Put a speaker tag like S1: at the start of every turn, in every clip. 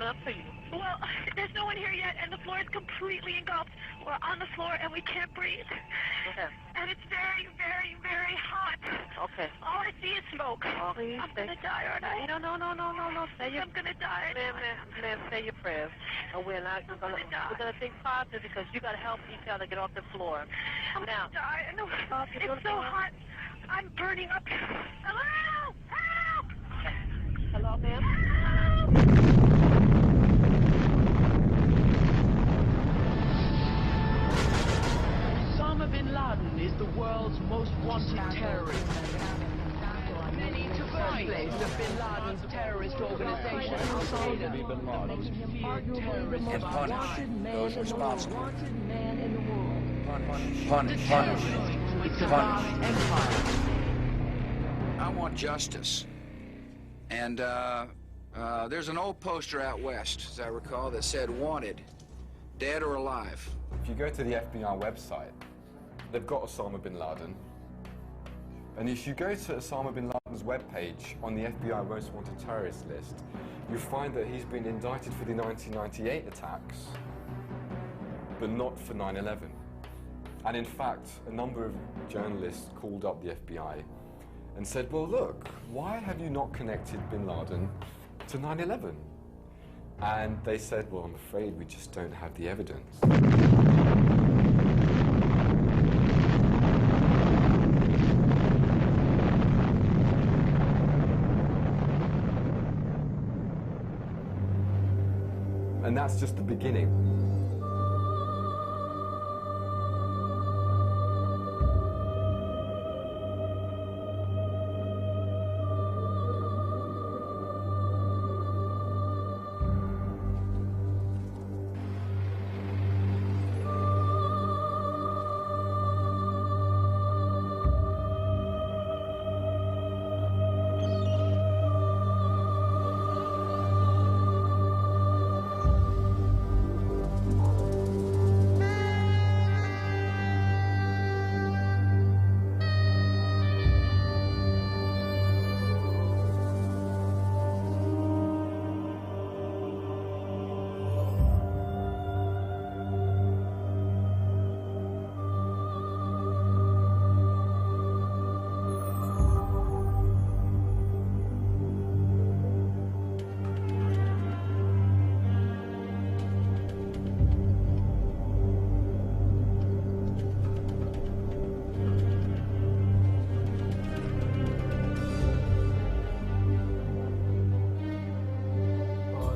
S1: coming up for you.
S2: Well, there's no one here yet, and the floor is completely engulfed. We're on the floor, and we can't breathe.
S1: Okay.
S2: And it's very, very, very hot.
S1: Okay.
S2: All I see is smoke.
S1: Please,
S2: I'm going to die, aren't I?
S1: No.
S2: I'm going to die.
S1: Ma'am, say your prayers. We're gonna think positive because you gotta help each other get off the floor.
S2: I'm
S1: Now,
S2: going to die. I know. It's so hot. I'm burning up. Hello! Help!
S1: hello, ma'am.
S3: Osama bin Laden is the world's most wanted terrorist. Many to fight the bin Laden's terrorist organization Al-Qaeda.
S4: And punish those responsible. Punish. I want justice. And there's an old poster out west, as I recall, that said wanted, dead or alive.
S5: If you go to the FBI website, they've got Osama bin Laden. And if you go to Osama bin Laden's webpage on the FBI Most Wanted Terrorist list, you find that he's been indicted for the 1998 attacks, but not for 9/11. And in fact, a number of journalists called up the FBI and said, well, look, why have you not connected bin Laden to 9/11? And they said, well, I'm afraid we just don't have the evidence. And that's just the beginning.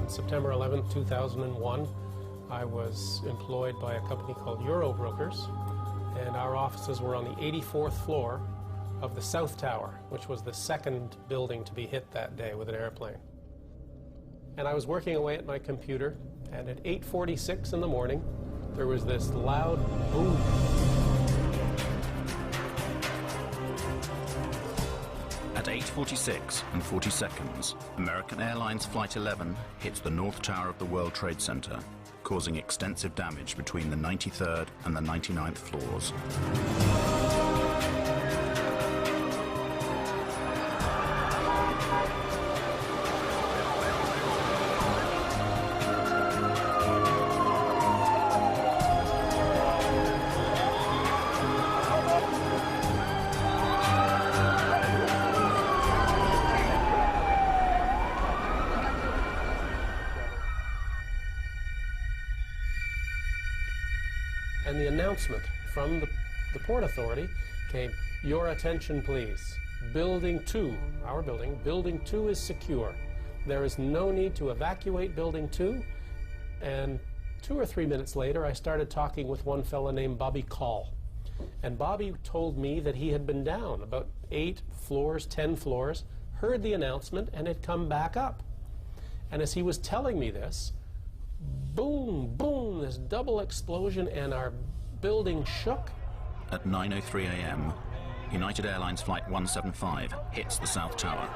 S6: September 11th, 2001, I was employed by a company called Eurobrokers, and our offices were on the 84th floor of the South Tower, which was the second building to be hit that day with an airplane. And I was working away at my computer, and at 8:46 in the morning, there was this loud boom.
S7: At 8:46 and 40 seconds, American Airlines Flight 11 hits the North Tower of the World Trade Center, causing extensive damage between the 93rd and the 99th floors.
S6: And the announcement from the Port Authority came, "Your attention, please. Building 2, our building, Building 2 is secure. There is no need to evacuate Building 2. And 2 or 3 minutes later, I started talking with one fellow named Bobby Call. And Bobby told me that he had been down about 8 floors, 10 floors, heard the announcement, and had come back up. And as he was telling me this, boom, boom, this double explosion, and our building shook.
S7: At 9:03 a.m., United Airlines Flight 175 hits the South Tower.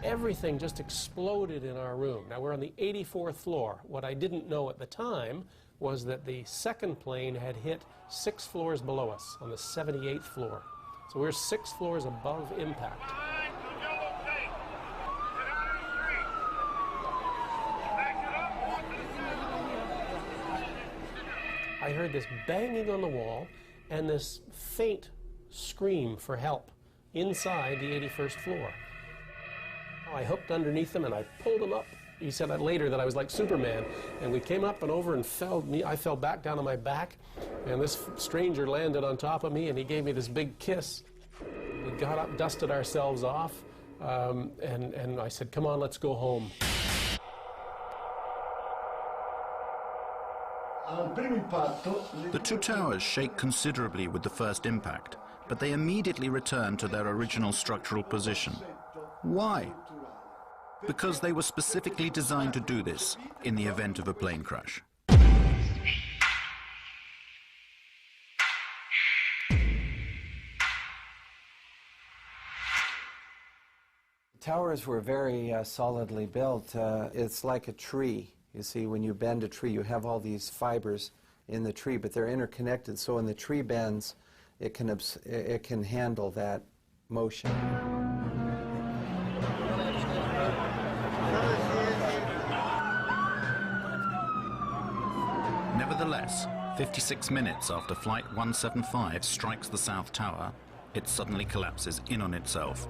S6: Everything just exploded in our room. Now, we're on the 84th floor. What I didn't know at the time was that the second plane had hit 6 floors below us on the 78th floor. So we're 6 floors above impact. I heard this banging on the wall and this faint scream for help inside the 81st floor. I hooked underneath him and I pulled him up. He said that later that I was like Superman. And we came up and over and I fell back down on my back, and this stranger landed on top of me and he gave me this big kiss. We got up, dusted ourselves off, and I said, "Come on, let's go home."
S7: The two towers shake considerably with the first impact, but they immediately return to their original structural position. Why? Because they were specifically designed to do this in the event of a plane crash.
S8: Towers were very solidly built. It's like a tree. You see, when you bend a tree, you have all these fibers in the tree, but they're interconnected, so when the tree bends, it can handle that motion.
S7: Nevertheless, 56 minutes after Flight 175 strikes the South Tower, it suddenly collapses in on itself.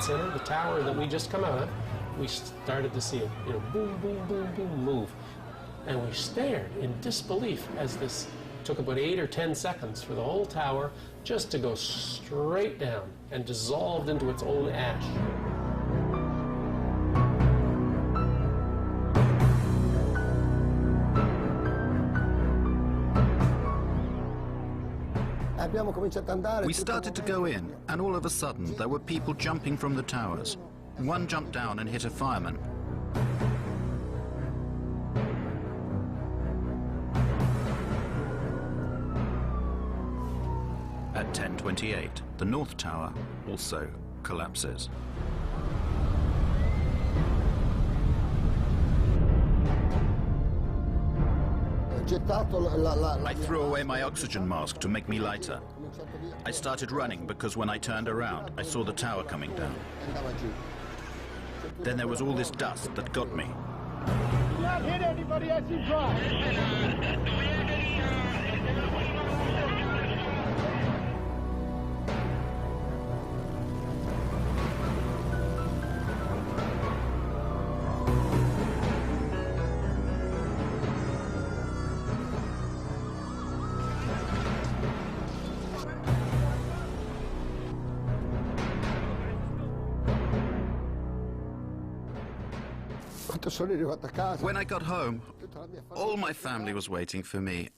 S6: Center, the tower that we just come out of, we started to see it, boom, boom, boom, boom, move. And we stared in disbelief as this took about 8 or 10 seconds for the whole tower just to go straight down and dissolved into its own ash.
S7: We started to go in, and all of a sudden there were people jumping from the towers. One jumped down and hit a fireman. At 10:28, the North Tower also collapses. I threw away my oxygen mask to make me lighter. I started running because when I turned around, I saw the tower coming down. Then there was all this dust that got me.
S2: Do not hit anybody as you drive.
S7: When I got home, all my family was waiting for me.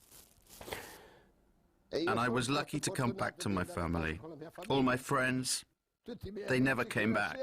S7: And I was lucky to come back to my family. All my friends, they never came back.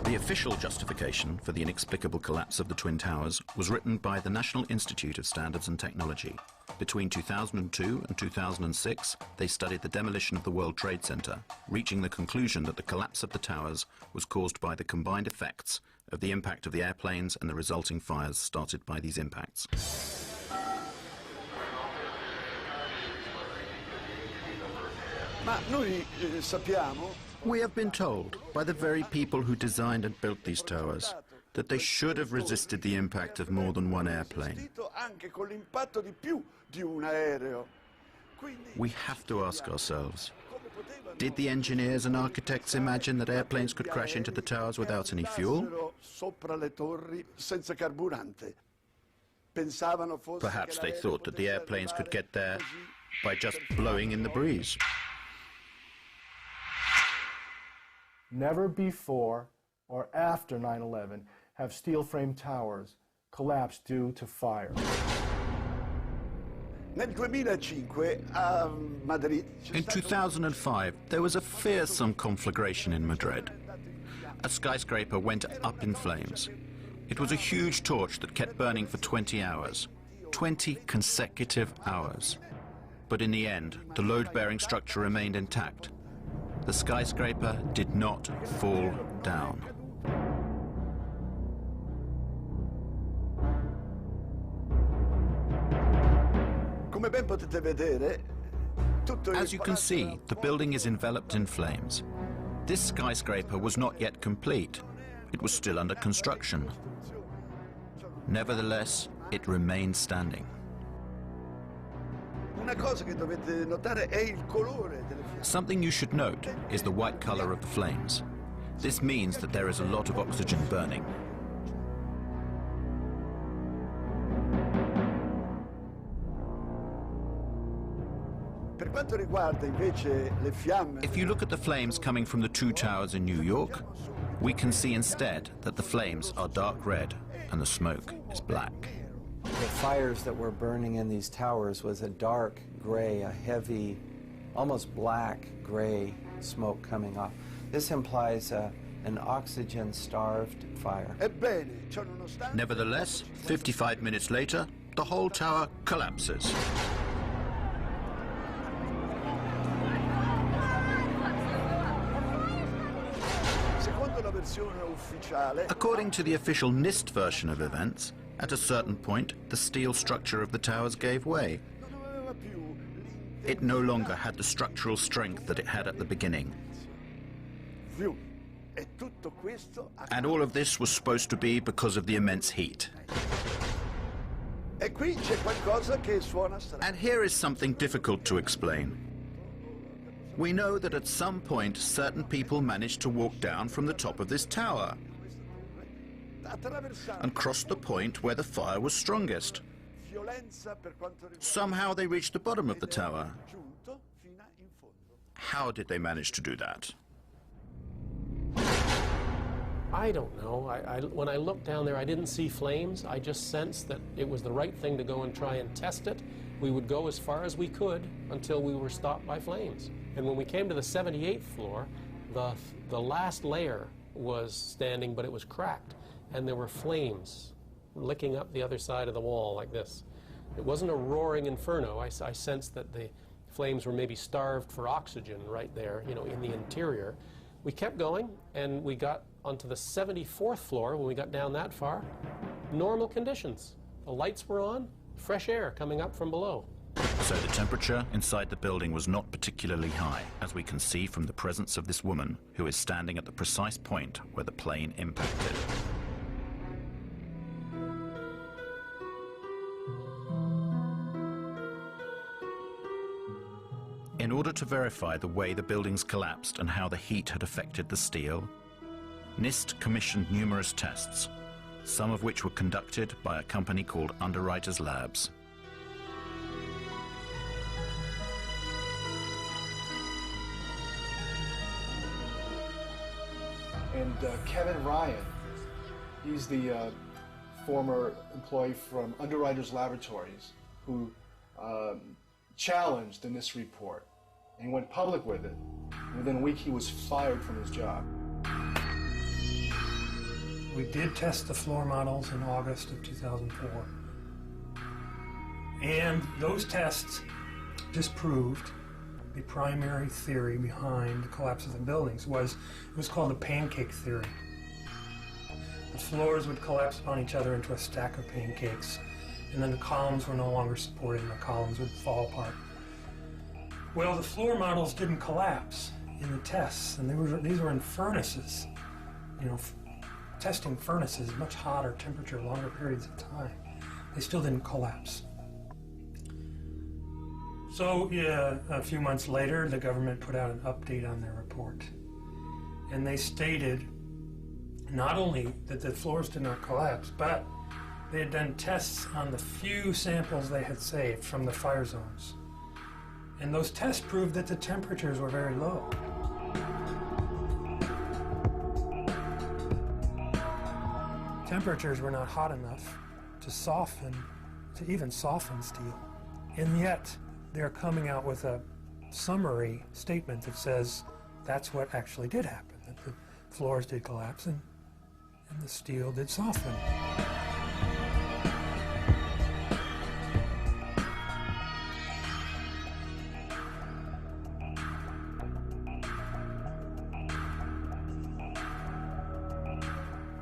S7: The official justification for the inexplicable collapse of the Twin Towers was written by the National Institute of Standards and Technology. Between 2002 and 2006, they studied the demolition of the World Trade Center, reaching the conclusion that the collapse of the towers was caused by the combined effects of the impact of the airplanes and the resulting fires started by these impacts. We have been told by the very people who designed and built these towers that they should have resisted the impact of more than one airplane. We have to ask ourselves, did the engineers and architects imagine that airplanes could crash into the towers without any fuel? Perhaps they thought that the airplanes could get there by just blowing in the breeze.
S9: Never before or after 9/11 have steel-frame towers collapsed due to fire.
S10: Nel 2005 a Madrid.
S7: In 2005, there was a fearsome conflagration in Madrid. A skyscraper went up in flames. It was a huge torch that kept burning for 20 hours. 20 consecutive hours. But in the end, the load-bearing structure remained intact. The skyscraper did not fall down. As you can see, the building is enveloped in flames. This skyscraper was not yet complete. It was still under construction. Nevertheless, it remained standing. Something you should note is the white color of the flames. This means that there is a lot of oxygen burning. If you look at the flames coming from the two towers in New York, we can see instead that the flames are dark red and the smoke is black.
S8: The fires that were burning in these towers was a dark gray, a heavy, almost black gray smoke coming off. This implies an oxygen-starved fire.
S7: Nevertheless, 55 minutes later, the whole tower collapses. According to the official NIST version of events, at a certain point, the steel structure of the towers gave way. It no longer had the structural strength that it had at the beginning. And all of this was supposed to be because of the immense heat. And here is something difficult to explain. We know that at some point certain people managed to walk down from the top of this tower and cross the point where the fire was strongest. Somehow they reached the bottom of the tower. How did they manage to do that?
S6: I don't know. When I looked down there, I didn't see flames. I just sensed that it was the right thing to go and try and test it. We would go as far as we could until we were stopped by flames. And when we came to the 78th floor, the last layer was standing, but it was cracked. And there were flames licking up the other side of the wall like this. It wasn't a roaring inferno. I sensed that the flames were maybe starved for oxygen right there, you know, in the interior. We kept going, and we got onto the 74th floor. When we got down that far, normal conditions. The lights were on, fresh air coming up from below.
S7: So the temperature inside the building was not particularly high, as we can see from the presence of this woman who is standing at the precise point where the plane impacted. In order to verify the way the buildings collapsed and how the heat had affected the steel, NIST commissioned numerous tests, some of which were conducted by a company called Underwriters Labs.
S9: And Kevin Ryan, he's the former employee from Underwriters Laboratories who challenged the NIST report and went public with it. Within a week, he was fired from his job.
S11: We did test the floor models in August of 2004. And those tests disproved the primary theory behind the collapse of the buildings. It was called the pancake theory. The floors would collapse upon each other into a stack of pancakes, and then the columns were no longer supported and the columns would fall apart. Well, the floor models didn't collapse in the tests, and these were in furnaces. You know, testing furnaces, much hotter temperature, longer periods of time. They still didn't collapse. So a few months later, the government put out an update on their report. And they stated not only that the floors did not collapse, but they had done tests on the few samples they had saved from the fire zones. And those tests proved that the temperatures were very low. Temperatures were not hot enough to even soften steel. And yet, they're coming out with a summary statement that says that's what actually did happen, that the floors did collapse and the steel did soften.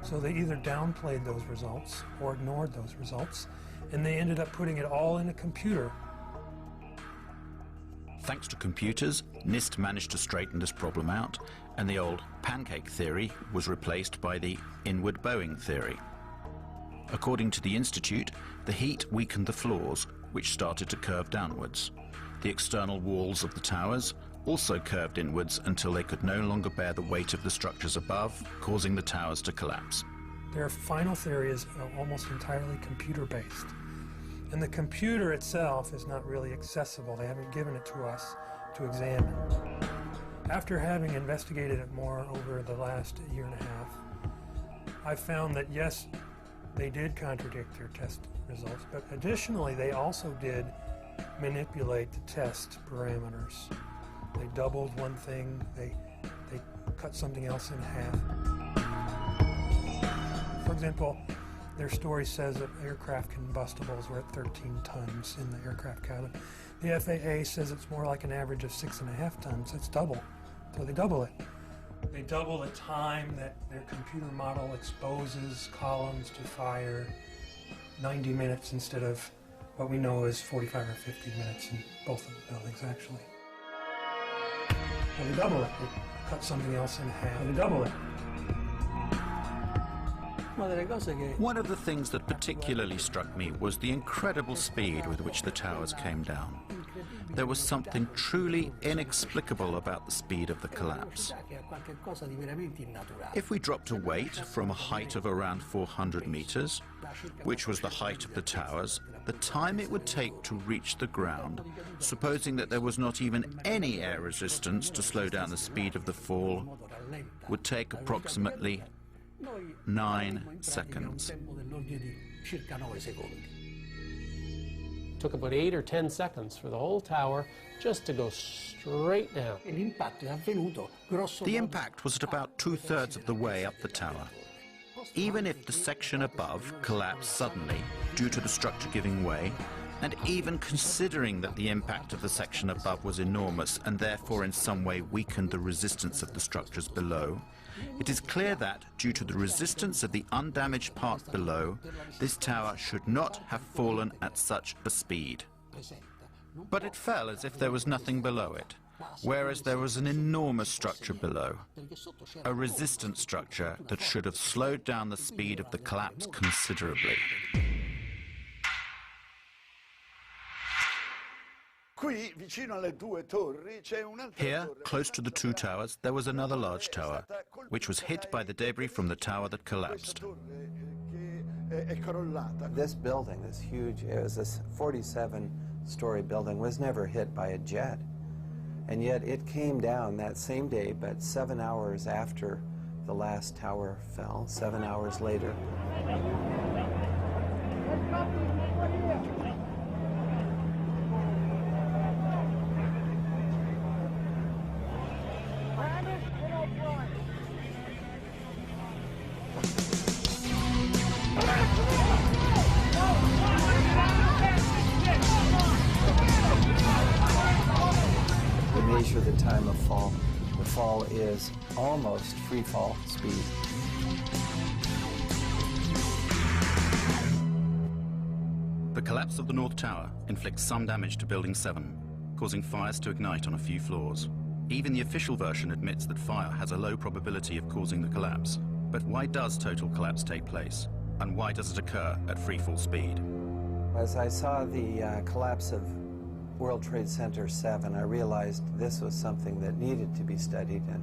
S11: So they either downplayed those results or ignored those results, and they ended up putting it all in a computer.
S7: Thanks to computers, NIST managed to straighten this problem out, and the old pancake theory was replaced by the inward bowing theory. According to the Institute, the heat weakened the floors, which started to curve downwards. The external walls of the towers also curved inwards until they could no longer bear the weight of the structures above, causing the towers to collapse.
S11: Their final theory is almost entirely computer-based. And the computer itself is not really accessible. They haven't given it to us to examine. After having investigated it more over the last year and a half, I found that yes, they did contradict their test results, but additionally they also did manipulate the test parameters. They doubled one thing, they cut something else in half. For example, their story says that aircraft combustibles were at 13 tons in the aircraft cabin. The FAA says it's more like an average of 6.5 tons. It's double. So they double it. They double the time that their computer model exposes columns to fire, 90 minutes instead of what we know is 45 or 50 minutes in both of the buildings, actually. Well, they double it. They cut something else in half. They double it.
S7: One of the things that particularly struck me was the incredible speed with which the towers came down. There was something truly inexplicable about the speed of the collapse. If we dropped a weight from a height of around 400 meters, which was the height of the towers, the time it would take to reach the ground, supposing that there was not even any air resistance to slow down the speed of the fall, would take approximately 9 seconds.
S6: Took about 8 or 10 seconds for the whole tower just to go straight down.
S7: The impact was at about 2/3 of the way up the tower. Even if the section above collapsed suddenly due to the structure giving way, and even considering that the impact of the section above was enormous and therefore in some way weakened the resistance of the structures below, it is clear that, due to the resistance of the undamaged part below, this tower should not have fallen at such a speed. But it fell as if there was nothing below it, whereas there was an enormous structure below, a resistant structure that should have slowed down the speed of the collapse considerably. Here, close to the two towers, there was another large tower, which was hit by the debris from the tower that collapsed.
S8: This building, this huge, it was this 47-story building, was never hit by a jet. And yet it came down that same day, but 7 hours after the last tower fell, 7 hours later. Measure the time of fall. The fall is almost free fall speed.
S7: The collapse of the North Tower inflicts some damage to Building 7, causing fires to ignite on a few floors. Even the official version admits that fire has a low probability of causing the collapse. But why does total collapse take place? And why does it occur at free fall speed?
S8: As I saw the collapse of World Trade Center 7, I realized this was something that needed to be studied and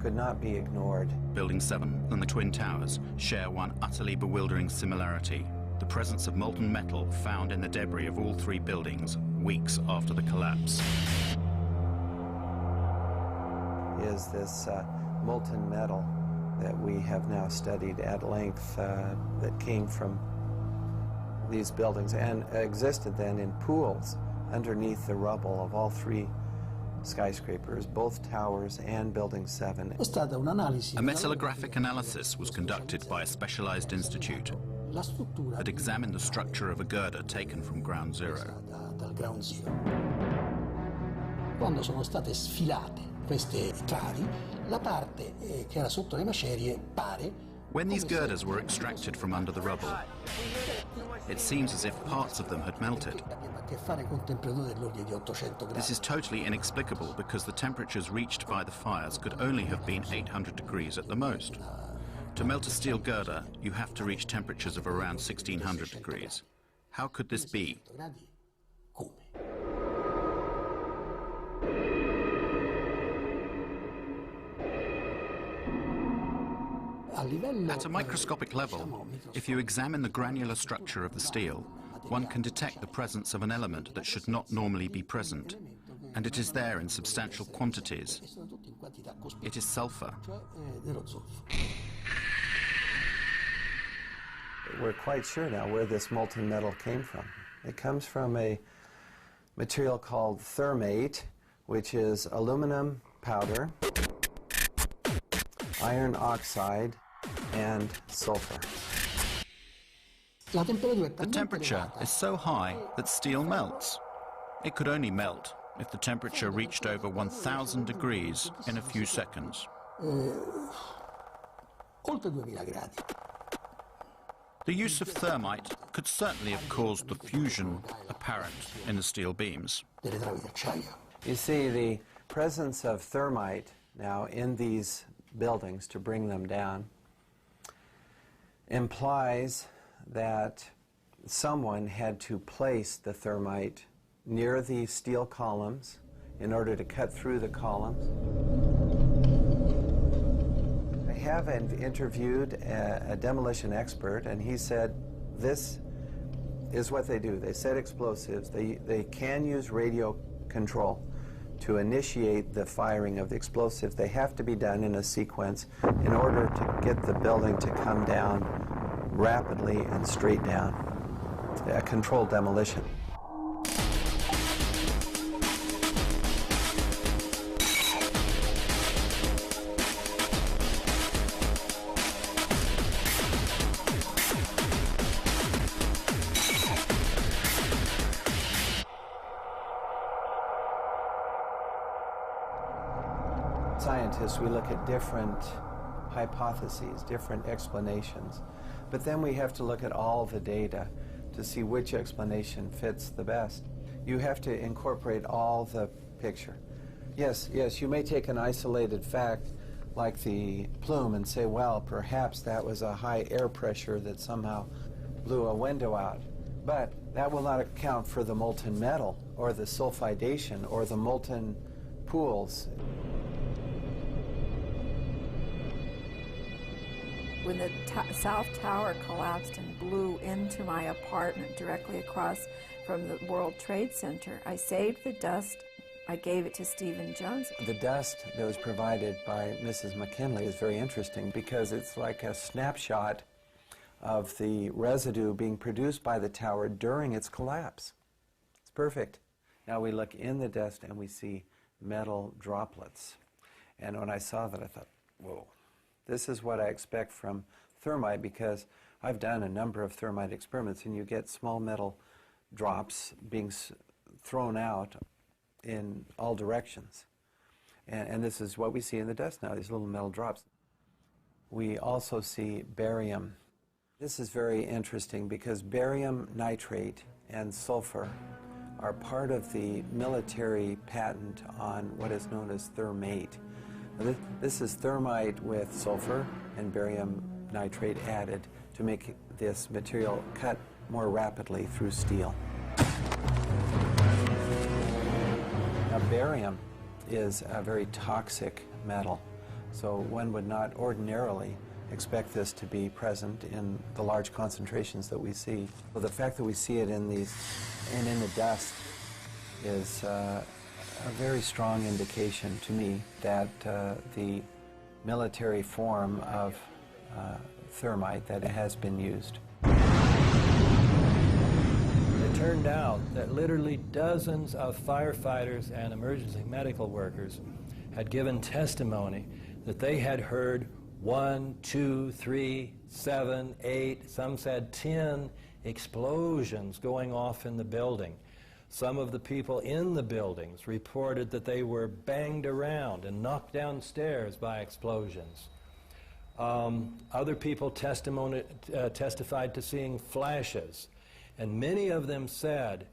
S8: could not be ignored.
S7: Building 7 and the Twin Towers share one utterly bewildering similarity: the presence of molten metal found in the debris of all three buildings weeks after the collapse.
S8: Is this molten metal that we have now studied at length that came from these buildings and existed then in pools underneath the rubble of all three skyscrapers, both towers and Building 7.
S7: A metallographic analysis was conducted by a specialized institute that examined the structure of a girder taken from ground zero.
S12: Quando sono state sfilate queste travi, la parte che era sotto le macerie pare.
S7: When these girders were extracted from under the rubble, it seems as if parts of them had melted. This is totally inexplicable because the temperatures reached by the fires could only have been 800 degrees at the most. To melt a steel girder, you have to reach temperatures of around 1600 degrees. How could this be? At a microscopic level, if you examine the granular structure of the steel, one can detect the presence of an element that should not normally be present, and it is there in substantial quantities. It is sulfur.
S8: We're quite sure now where this molten metal came from. It comes from a material called thermate, which is aluminum powder, iron oxide, and sulfur.
S7: The temperature is so high that steel melts. It could only melt if the temperature reached over 1000 degrees in a few seconds. The use of thermite could certainly have caused the fusion apparent in the steel beams.
S8: You see, the presence of thermite now in these buildings to bring them down implies that someone had to place the thermite near the steel columns in order to cut through the columns. I have interviewed a demolition expert, and he said this is what they do. They set explosives. They can use radio control to initiate the firing of the explosives. They have to be done in a sequence in order to get the building to come down rapidly and straight down. A controlled demolition. Scientists, we look at different hypotheses, different explanations, but then we have to look at all the data to see which explanation fits the best. You have to incorporate all the picture. Yes, you may take an isolated fact like the plume and say, well, perhaps that was a high air pressure that somehow blew a window out, but that will not account for the molten metal or the sulfidation or the molten pools.
S13: When the South Tower collapsed and blew into my apartment directly across from the World Trade Center, I saved the dust. I gave it to Stephen Jones.
S8: The dust that was provided by Mrs. McKinley is very interesting because it's like a snapshot of the residue being produced by the tower during its collapse. It's perfect. Now we look in the dust and we see metal droplets. And when I saw that, I thought, whoa. This is what I expect from thermite because I've done a number of thermite experiments and you get small metal drops being thrown out in all directions. And this is what we see in the dust now, these little metal drops. We also see barium. This is very interesting because barium nitrate and sulfur are part of the military patent on what is known as thermate. This is thermite with sulfur and barium nitrate added to make this material cut more rapidly through steel. Now, barium is a very toxic metal, so one would not ordinarily expect this to be present in the large concentrations that we see. Well, the fact that we see it in these and in the dust is a very strong indication to me that the military form of thermite that has been used.
S14: It turned out that literally dozens of firefighters and emergency medical workers had given testimony that they had heard 1, 2, 3, 7, 8, some said 10 explosions going off in the building. Some of the people in the buildings reported that they were banged around and knocked downstairs by explosions. Other people testified to seeing flashes, and many of them said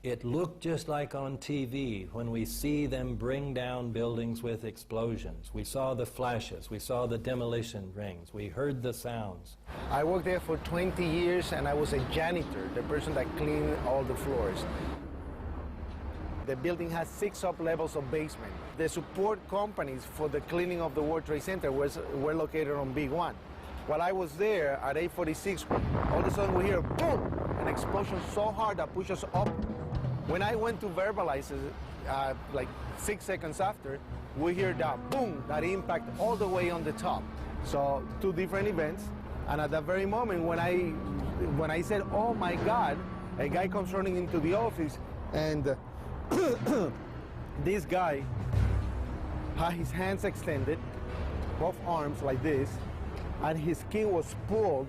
S14: it looked just like on TV when we see them bring down buildings with explosions. We saw the flashes, we saw the demolition rings, we heard the sounds.
S15: I worked there for 20 years and I was a janitor, the person that cleaned all the floors. The building has 6 sub-levels of basement. The support companies for the cleaning of the World Trade Center were located on Big 1. While I was there at 8:46, all of a sudden we hear boom, an explosion so hard that pushed us up. When I went to verbalize it, like 6 seconds after, we hear that boom, that impact all the way on the top. So 2 different events, and at that very moment when I said, oh my God, a guy comes running into the office, and this guy had his hands extended, both arms like this, and his skin was pulled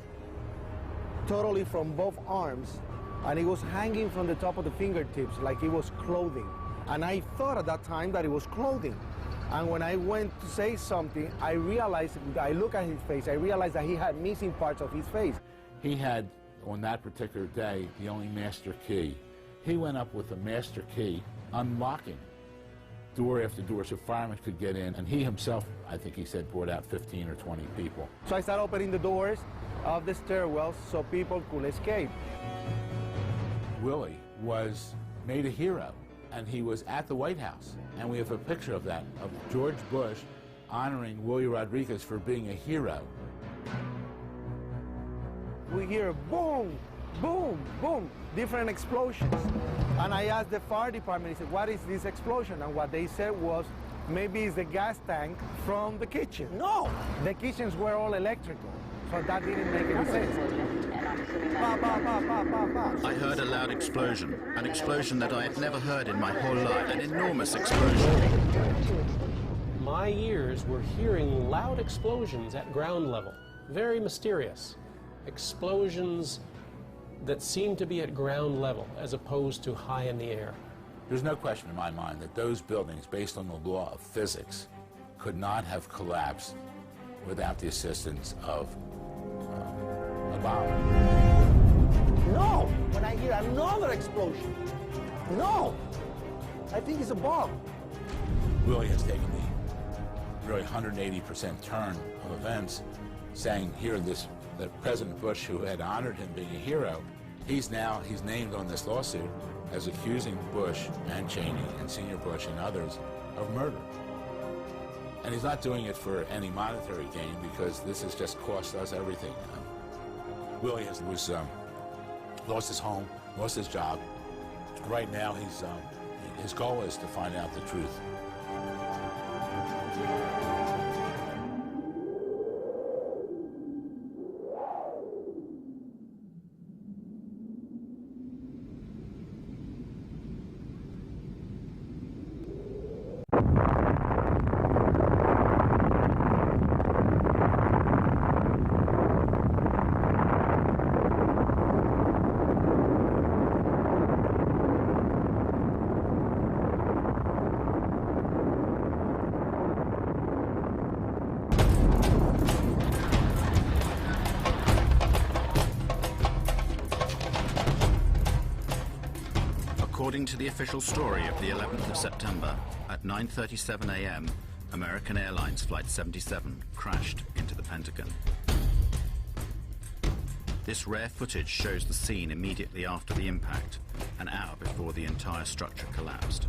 S15: totally from both arms, and it was hanging from the top of the fingertips like it was clothing. And I thought at that time that it was clothing. And when I went to say something, I realized, I looked at his face, I realized that he had missing parts of his face.
S16: He had, on that particular day, the only master key. He went up with a master key, unlocking door after door so firemen could get in, and he himself, I think he said, brought out 15 or 20 people.
S15: So I started opening the doors of the stairwells so people could escape.
S16: Willie was made a hero, and he was at the White House, and we have a picture of that, of George Bush honoring Willie Rodriguez for being a hero.
S15: We hear boom, boom, boom, different explosions. And I asked the fire department, I said, what is this explosion? And what they said was, maybe it's the gas tank from the kitchen. No, the kitchens were all electrical, so that didn't make any sense.
S7: I heard a loud explosion, an explosion that I had never heard in my whole life, an enormous explosion.
S6: My ears were hearing loud explosions at ground level, very mysterious. Explosions that seemed to be at ground level as opposed to high in the air.
S16: There's no question in my mind that those buildings, based on the law of physics, could not have collapsed without the assistance of a bomb.
S15: No! When I hear another explosion, no! I think it's a bomb.
S16: Willie has taken the really 180% turn of events, saying here that President Bush, who had honored him being a hero, he's named on this lawsuit as accusing Bush and Cheney and Senior Bush and others of murder. And he's not doing it for any monetary gain, because this has just cost us everything. Willie has lost his home, lost his job. Right now, his goal is to find out the truth.
S7: According to the official story of the 11th of September, at 9:37 a.m., American Airlines Flight 77 crashed into the Pentagon. This rare footage shows the scene immediately after the impact, an hour before the entire structure collapsed.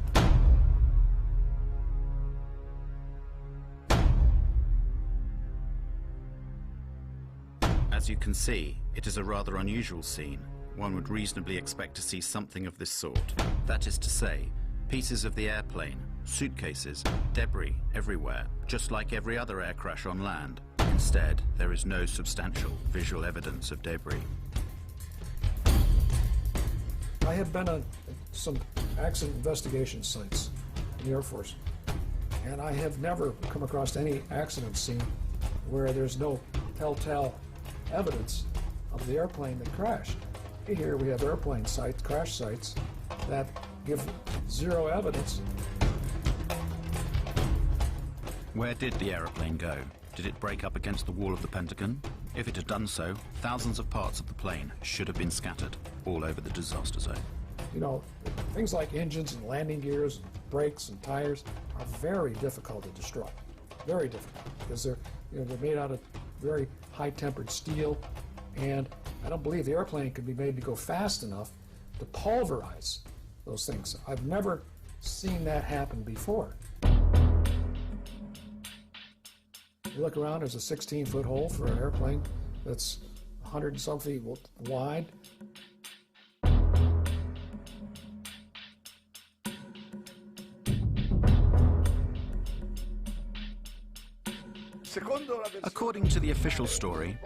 S7: As you can see, it is a rather unusual scene. One would reasonably expect to see something of this sort. That is to say, pieces of the airplane, suitcases, debris everywhere, just like every other air crash on land. Instead, there is no substantial visual evidence of debris.
S17: I have been on some accident investigation sites in the Air Force, and I have never come across any accident scene where there's no telltale evidence of the airplane that crashed. Here we have airplane sites, crash sites, that give zero evidence.
S7: Where did the aeroplane go? Did it break up against the wall of the Pentagon? If it had done so, thousands of parts of the plane should have been scattered all over the disaster zone.
S17: You know, things like engines and landing gears, and brakes and tires are very difficult to destroy. Very difficult, because they're made out of very high-tempered steel, and I don't believe the airplane could be made to go fast enough to pulverize those things. I've never seen that happen before. You look around, there's a 16-foot hole for an airplane that's 100 and some feet wide.
S7: According to the official story,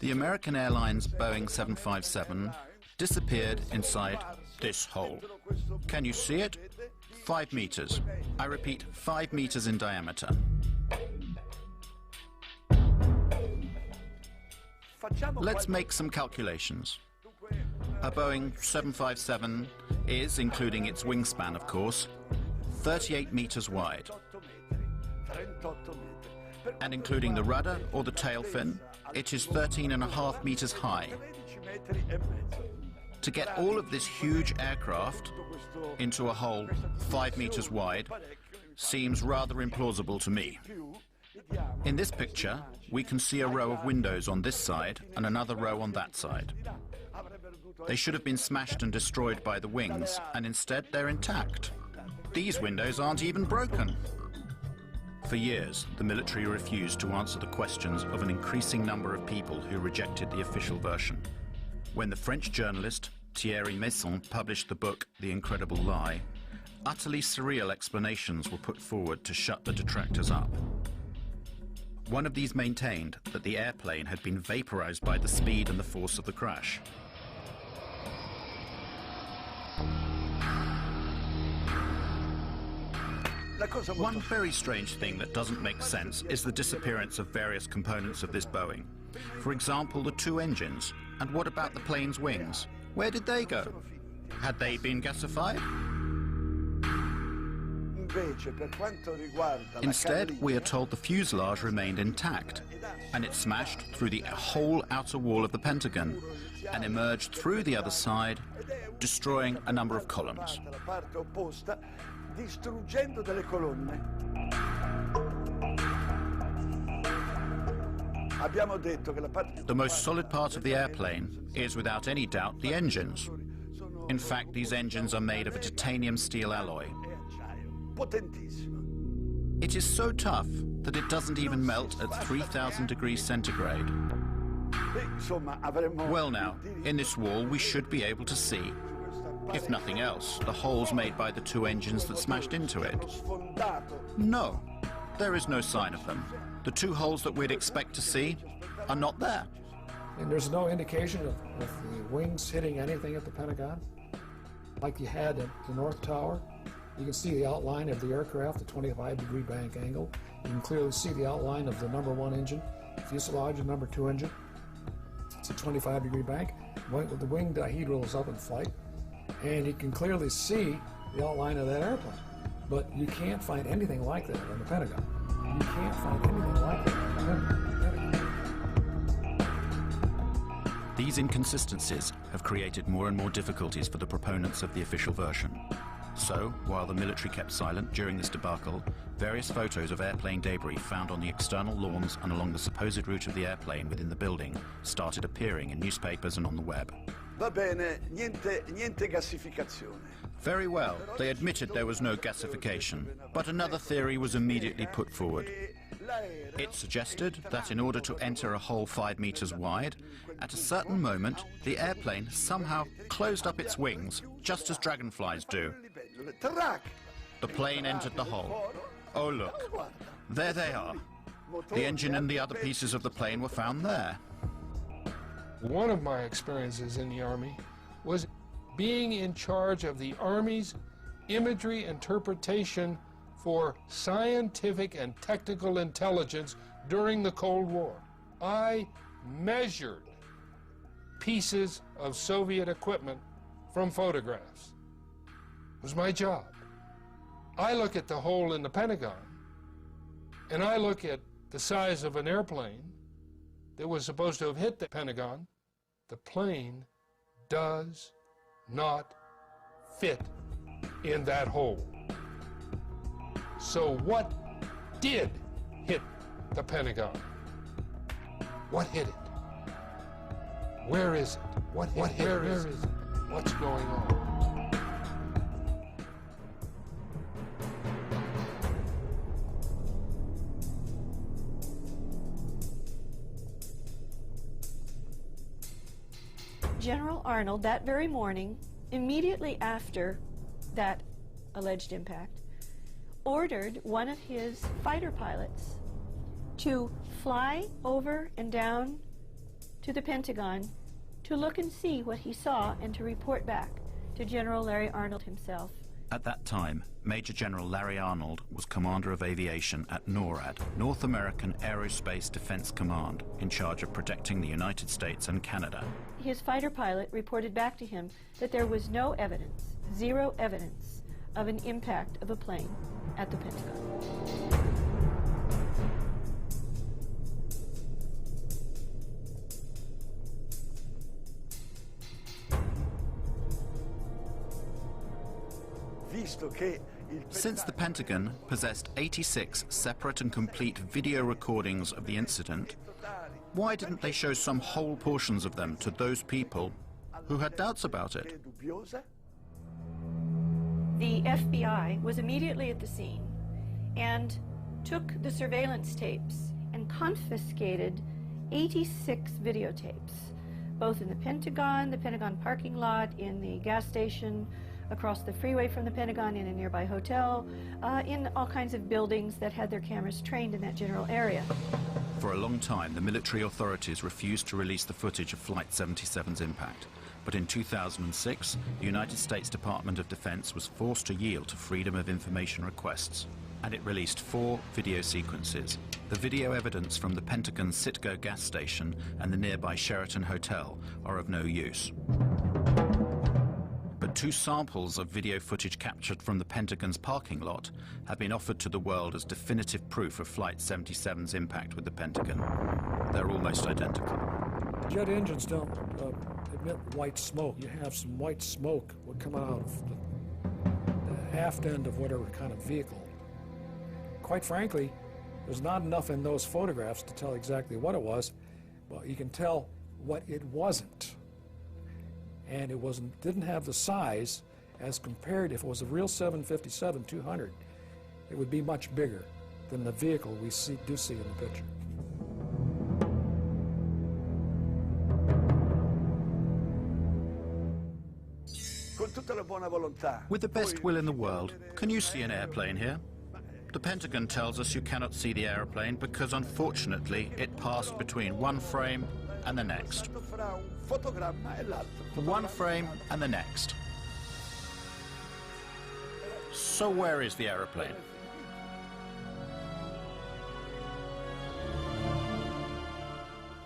S7: the American Airlines Boeing 757 disappeared inside this hole. Can you see it? 5 meters. I repeat, 5 meters in diameter. Let's make some calculations. A Boeing 757 is, including its wingspan of course, 38 meters wide. And including the rudder or the tail fin, it is 13.5 meters high. To get all of this huge aircraft into a hole 5 meters wide seems rather implausible to me. In this picture, we can see a row of windows on this side and another row on that side. They should have been smashed and destroyed by the wings, and instead they're intact. These windows aren't even broken. For years, the military refused to answer the questions of an increasing number of people who rejected the official version. When the French journalist Thierry Meyssan published the book The Incredible Lie, utterly surreal explanations were put forward to shut the detractors up. One of these maintained that the airplane had been vaporized by the speed and the force of the crash. One very strange thing that doesn't make sense is the disappearance of various components of this Boeing. For example, the 2 engines. And what about the plane's wings? Where did they go? Had they been gasified? Instead, we are told the fuselage remained intact, and it smashed through the whole outer wall of the Pentagon and emerged through the other side, destroying a number of columns. The most solid part of the airplane is, without any doubt, the engines. In fact, these engines are made of a titanium steel alloy. It is so tough that it doesn't even melt at 3,000 degrees centigrade. Well now, in this wall we should be able to see, if nothing else, the holes made by the 2 engines that smashed into it. No, there is no sign of them. The 2 holes that we'd expect to see are not there.
S17: And there's no indication of the wings hitting anything at the Pentagon? Like you had at the North Tower? You can see the outline of the aircraft, the 25-degree bank angle. You can clearly see the outline of the number 1 engine, fuselage, and number 2 engine. It's a 25-degree bank. The wing dihedral is up in flight, and you can clearly see the outline of that airplane. But you can't find anything like that in the Pentagon. You can't find anything like that in the Pentagon.
S7: These inconsistencies have created more and more difficulties for the proponents of the official version. So, while the military kept silent during this debacle, various photos of airplane debris found on the external lawns and along the supposed route of the airplane within the building started appearing in newspapers and on the web.
S10: Va bene, niente gassificazione.
S7: Very well, they admitted there was no gasification, but another theory was immediately put forward. It suggested that in order to enter a hole 5 meters wide, at a certain moment, the airplane somehow closed up its wings, just as dragonflies do. The plane entered the hole. Oh look, there they are. The engine and the other pieces of the plane were found there.
S18: One of my experiences in the Army was
S6: being in charge of the Army's imagery interpretation for scientific and technical intelligence during the Cold War. I measured pieces of Soviet equipment from photographs. It was my job. I look at the hole in the Pentagon, and I look at the size of an airplane that was supposed to have hit the Pentagon. The plane does not fit in that hole. So what did hit the Pentagon? What hit it? Where is it? What hit it? Where is it? What's going on?
S18: General Arnold, that very morning, immediately after that alleged impact, ordered one of his fighter pilots to fly over and down to the Pentagon to look and see what he saw and to report back to General Larry Arnold himself.
S7: At that time, Major General Larry Arnold was Commander of Aviation at NORAD, North American Aerospace Defense Command, in charge of protecting the United States and Canada.
S18: His fighter pilot reported back to him that there was no evidence, zero evidence, of an impact of a plane at the Pentagon.
S7: Since the Pentagon possessed 86 separate and complete video recordings of the incident, why didn't they show some whole portions of them to those people who had doubts about it?
S18: The FBI was immediately at the scene and took the surveillance tapes and confiscated 86 videotapes, both in the Pentagon parking lot, in the gas station, across the freeway from the Pentagon, in a nearby hotel, in all kinds of buildings that had their cameras trained in that general area.
S7: For a long time, the military authorities refused to release the footage of Flight 77's impact. But in 2006, the United States Department of Defense was forced to yield to Freedom of Information requests, and it released 4 video sequences. The video evidence from the Pentagon Citgo gas station and the nearby Sheraton Hotel are of no use. But 2 samples of video footage captured from the Pentagon's parking lot have been offered to the world as definitive proof of Flight 77's impact with the Pentagon. They're almost identical.
S17: Jet engines don't emit white smoke. You have some white smoke would come out of the aft end of whatever kind of vehicle. Quite frankly, there's not enough in those photographs to tell exactly what it was, but you can tell what it wasn't. And it didn't have the size as compared, if it was a real 757-200, it would be much bigger than the vehicle we do see in the picture.
S7: With the best will in the world, can you see an airplane here? The Pentagon tells us you cannot see the airplane because, unfortunately, it passed between one frame and the next. One frame and the next. So where is the aeroplane?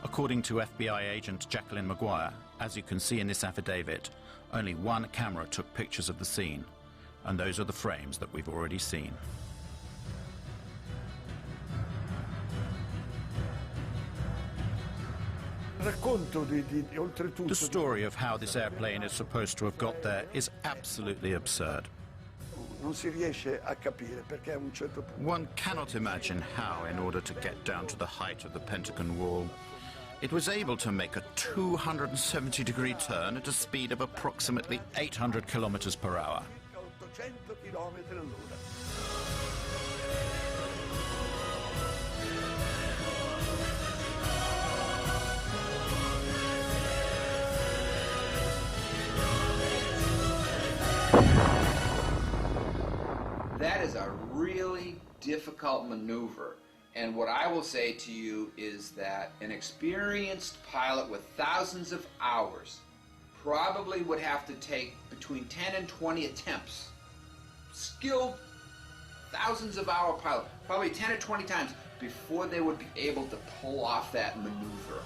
S7: According to FBI agent Jacqueline Maguire, as you can see in this affidavit, only one camera took pictures of the scene, and those are the frames that we've already seen. The story of how this airplane is supposed to have got there is absolutely absurd. One cannot imagine how, in order to get down to the height of the Pentagon wall, it was able to make a 270-degree turn at a speed of approximately 800 kilometers per hour.
S4: That is a really difficult maneuver. And what I will say to you is that an experienced pilot with thousands of hours probably would have to take between 10 and 20 attempts. Skilled, thousands of hour pilot, probably 10 or 20 times before they would be able to pull off that maneuver.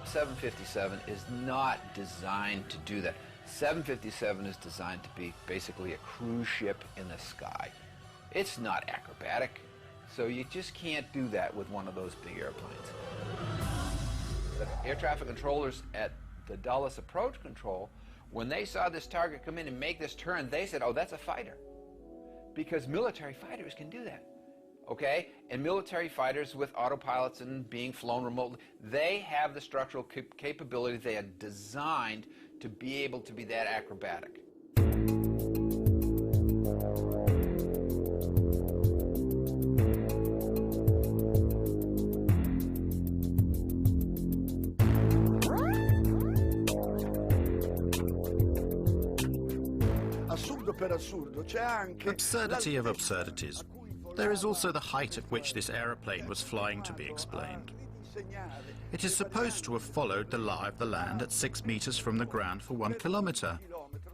S4: 757 is not designed to do that. 757 is designed to be basically a cruise ship in the sky. It's not acrobatic, so you just can't do that with one of those big airplanes. The air traffic controllers at the Dulles Approach Control, when they saw this target come in and make this turn, they said, oh, that's a fighter. Because military fighters can do that, okay? And military fighters with autopilots and being flown remotely, they have the structural capability. They are designed to be able to be that acrobatic.
S7: Absurdity of absurdities. There is also the height at which this aeroplane was flying to be explained. It is supposed to have followed the lie of the land at 6 meters from the ground for 1 kilometer,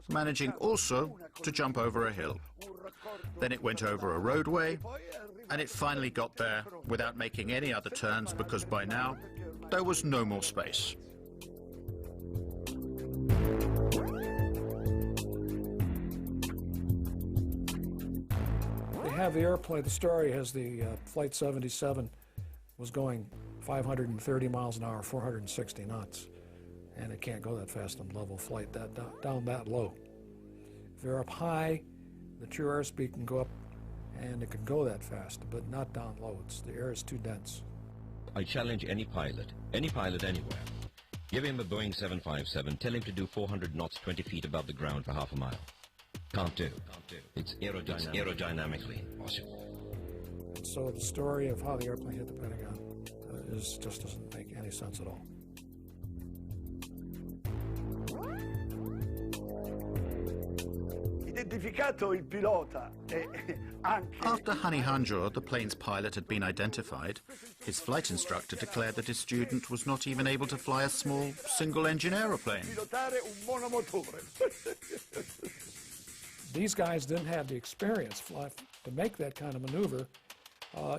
S7: managing also to jump over a hill. Then it went over a roadway, and it finally got there without making any other turns because by now there was no more space.
S17: They have the airplane, the story has the Flight 77 was going 530 miles an hour, 460 knots, and it can't go that fast on level flight, down that low. If you're up high, the true airspeed can go up, and it can go that fast, but not down low. The air is too dense.
S19: I challenge any pilot anywhere. Give him a Boeing 757, tell him to do 400 knots 20 feet above the ground for half a mile. Can't do. It's aerodynamically impossible.
S17: And so the story of how the airplane hit the Pentagon just doesn't make any sense at all.
S7: After Hani Hanjour, the plane's pilot, had been identified, his flight instructor declared that his student was not even able to fly a small single-engine aeroplane.
S17: These guys didn't have the experience to make that kind of maneuver,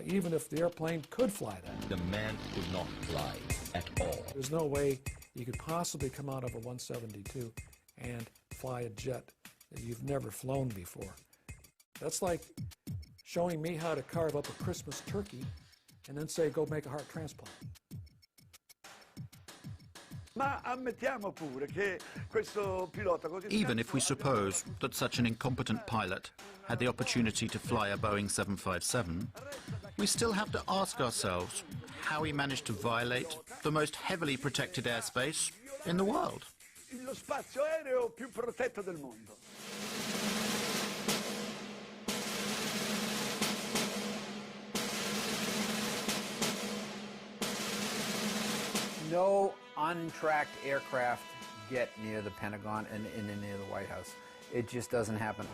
S17: even if the airplane could fly that.
S19: The man could not fly at all.
S17: There's no way you could possibly come out of a 172 and fly a jet that you've never flown before. That's like showing me how to carve up a Christmas turkey and then say, go make a heart transplant.
S7: Even if we suppose that such an incompetent pilot had the opportunity to fly a Boeing 757, we still have to ask ourselves how he managed to violate the most heavily protected airspace in the world.
S10: Lo spazio aereo più protetto del mondo.
S4: No untracked aircraft get near the Pentagon and near the White House. It just doesn't happen.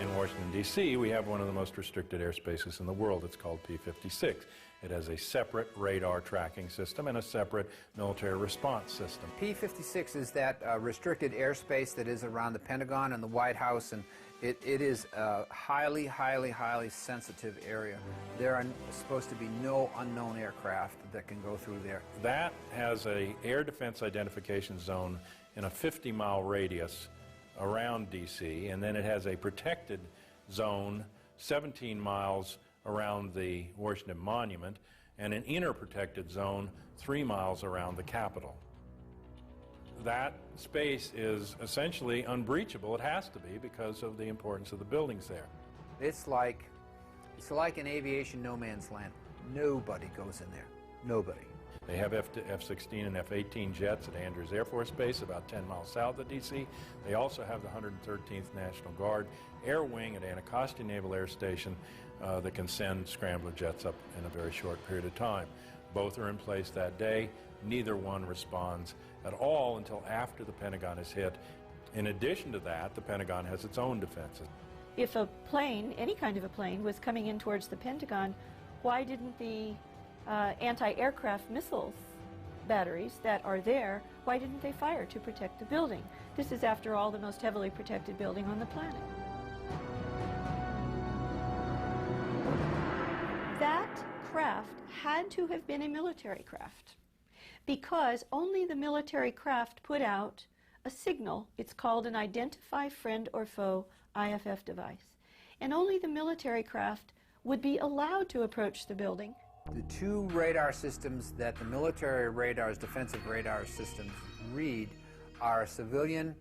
S20: In Washington, D.C., we have one of the most restricted airspaces in the world. It's called P-56. It has a separate radar tracking system and a separate military response system.
S4: P-56 is that restricted airspace that is around the Pentagon and the White House, and it is a highly, highly, highly sensitive area. There are supposed to be no unknown aircraft that can go through there.
S20: That has an air defense identification zone in a 50-mile radius around D.C., and then it has a protected zone 17 miles around the Washington Monument and an inner protected zone 3 miles around the Capitol. That space is essentially unbreachable. It has to be because of the importance of the buildings there.
S4: It's like an aviation no man's land. Nobody goes in there. Nobody.
S20: They have F-16 and F-18 jets at Andrews Air Force Base about 10 miles south of D.C. They also have the 113th National Guard Air Wing at Anacostia Naval Air Station that can send scrambler jets up in a very short period of time. Both are in place that day. Neither one responds at all until after the Pentagon is hit. In addition to that, the Pentagon has its own defenses.
S18: If a plane, any kind of a plane, was coming in towards the Pentagon, why didn't the anti-aircraft missiles batteries that are there, why didn't they fire to protect the building? This is, after all, the most heavily protected building on the planet. That craft had to have been a military craft, because only the military craft put out a signal. It's called an Identify Friend or Foe IFF device. And only the military craft would be allowed to approach the building.
S4: The two radar systems that the military radars, defensive radar systems, read are a civilian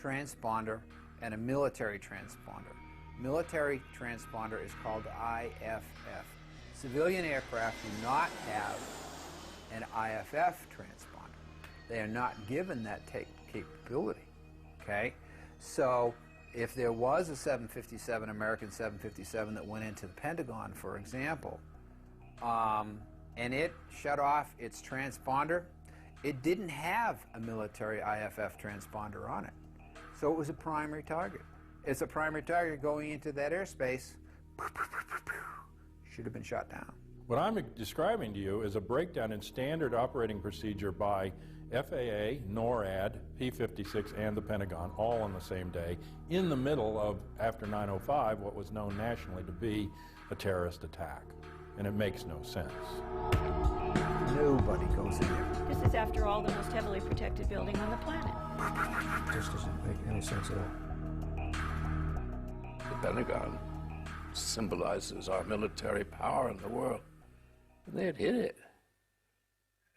S4: transponder and a military transponder. Military transponder is called IFF. Civilian aircraft do not have an IFF transponder. They are not given that capability, okay? So if there was a 757, American 757 that went into the Pentagon, for example, and it shut off its transponder, it didn't have a military IFF transponder on it. So it was a primary target. It's a primary target going into that airspace, should have been shot down.
S20: What I'm describing to you is a breakdown in standard operating procedure by FAA, NORAD, P-56, and the Pentagon, all on the same day, in the middle of, after 9/05, what was known nationally to be a terrorist attack. And it makes no sense.
S4: Nobody goes in there.
S18: This is, after all, the most heavily protected building on the planet.
S17: This doesn't make any sense at all.
S21: The Pentagon symbolizes our military power in the world. And they had hit it.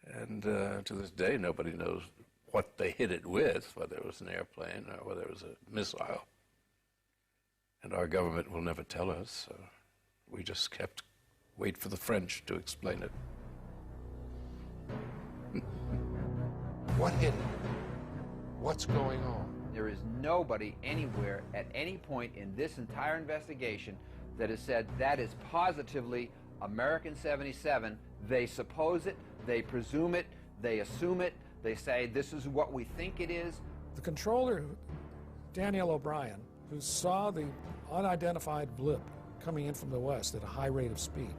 S21: And to this day, nobody knows what they hit it with, whether it was an airplane or whether it was a missile. And our government will never tell us. So we just kept wait for the French to explain it.
S10: What hit it? What's going on?
S4: There is nobody anywhere at any point in this entire investigation that has said that is positively American 77. They suppose it, they presume it, they assume it, they say this is what we think it is.
S17: The controller, Daniel O'Brien, who saw the unidentified blip coming in from the west at a high rate of speed,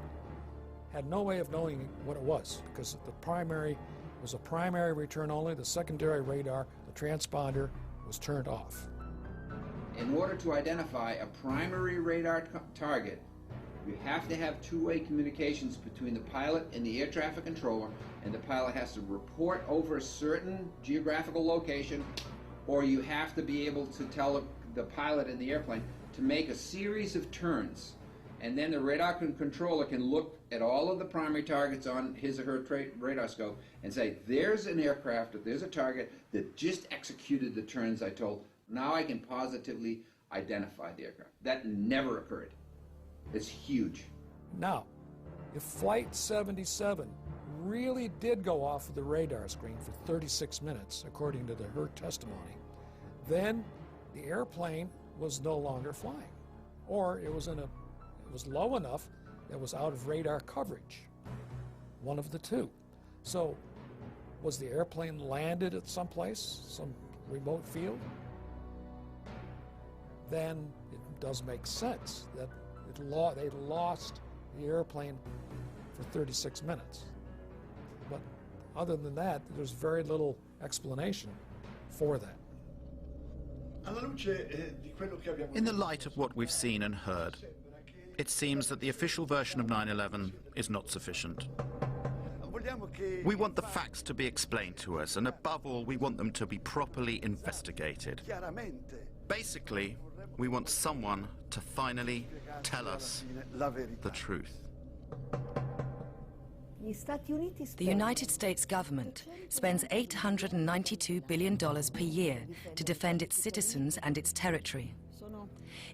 S17: had no way of knowing what it was, because the primary was a primary return only. The secondary radar, the transponder, was turned off.
S4: In order to identify a primary radar target, you have to have two-way communications between the pilot and the air traffic controller, and the pilot has to report over a certain geographical location, or you have to be able to tell the pilot in the airplane to make a series of turns. And then the radar controller can look at all of the primary targets on his or her radar scope and say, there's an aircraft, or there's a target that just executed the turns I told. Now I can positively identify the aircraft. That never occurred. It's huge.
S17: Now, if Flight 77 really did go off of the radar screen for 36 minutes, according to her testimony, then the airplane was no longer flying. Or it was low enough that it was out of radar coverage. One of the two. So, was the airplane landed at some place, some remote field? Then it does make sense that they lost the airplane for 36 minutes. But other than that, there's very little explanation for that.
S7: In the light of what we've seen and heard, it seems that the official version of 9/11 is not sufficient. We want the facts to be explained to us, and above all, we want them to be properly investigated. Basically, we want someone to finally tell us the truth.
S22: The United States government spends $892 billion per year to defend its citizens and its territory.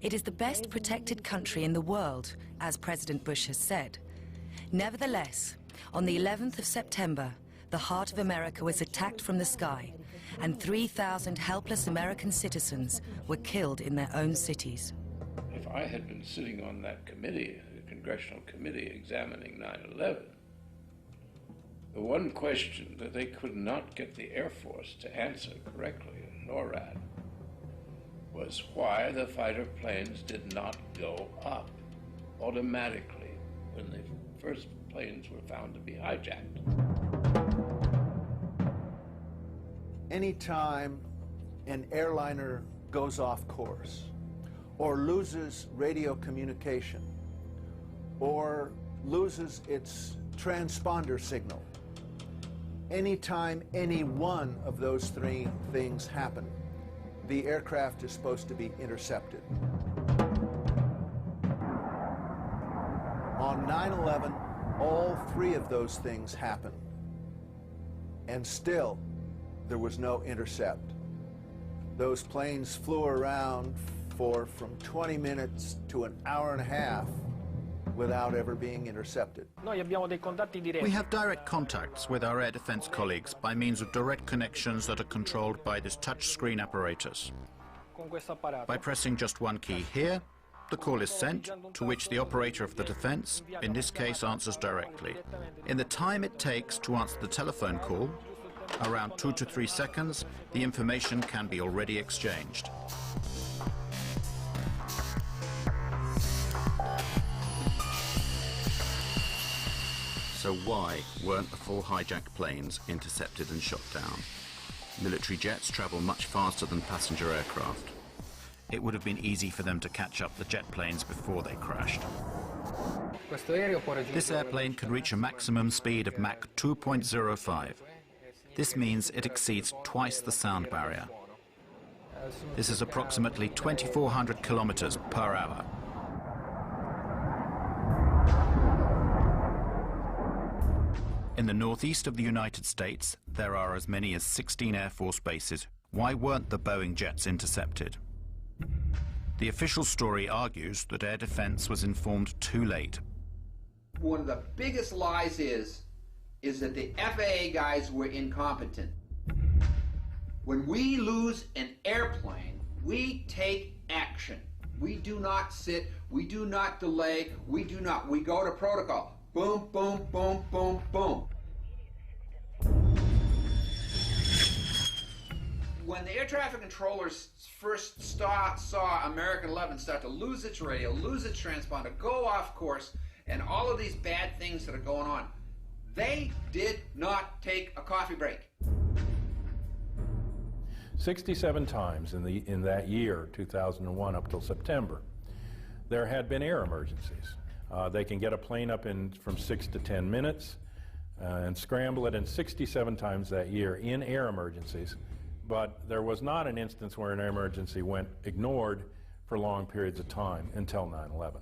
S22: It is the best protected country in the world, as President Bush has said. Nevertheless, on the 11th of September, the heart of America was attacked from the sky, and 3,000 helpless American citizens were killed in their own cities.
S21: If I had been sitting on that committee, the congressional committee examining 9/11, the one question that they could not get the Air Force to answer correctly, NORAD, was why the fighter planes did not go up automatically when the first planes were found to be hijacked.
S1: Anytime an airliner goes off course or loses radio communication or loses its transponder signal, anytime any one of those three things happen, the aircraft is supposed to be intercepted. On 9/11, all three of those things happened, and still there was no intercept. Those planes flew around for from 20 minutes to an hour and a half without ever being intercepted.
S7: We have direct contacts with our air defense colleagues by means of direct connections that are controlled by this touchscreen apparatus. By pressing just one key here, the call is sent, to which the operator of the defense, in this case, answers directly. In the time it takes to answer the telephone call, around 2 to 3 seconds, the information can be already exchanged. So why weren't the 4 hijacked planes intercepted and shot down? Military jets travel much faster than passenger aircraft. It would have been easy for them to catch up the jet planes before they crashed. This airplane can reach a maximum speed of Mach 2.05. This means it exceeds twice the sound barrier. This is approximately 2,400 kilometers per hour. In the northeast of the United States, there are as many as 16 Air Force bases. Why weren't the Boeing jets intercepted? The official story argues that air defense was informed too late.
S4: One of the biggest lies is that the FAA guys were incompetent. When we lose an airplane, we take action. We do not sit, we do not delay, we go to protocol. Boom, boom, boom, boom, boom. When the air traffic controllers first saw American 11 start to lose its radio, lose its transponder, go off course, and all of these bad things that are going on, they did not take a coffee break.
S20: 67 times in that year, 2001, up till September, there had been air emergencies. They can get a plane up in from 6 to 10 minutes and scramble it, and 67 times that year in air emergencies. But there was not an instance where an air emergency went ignored for long periods of time until 9/11.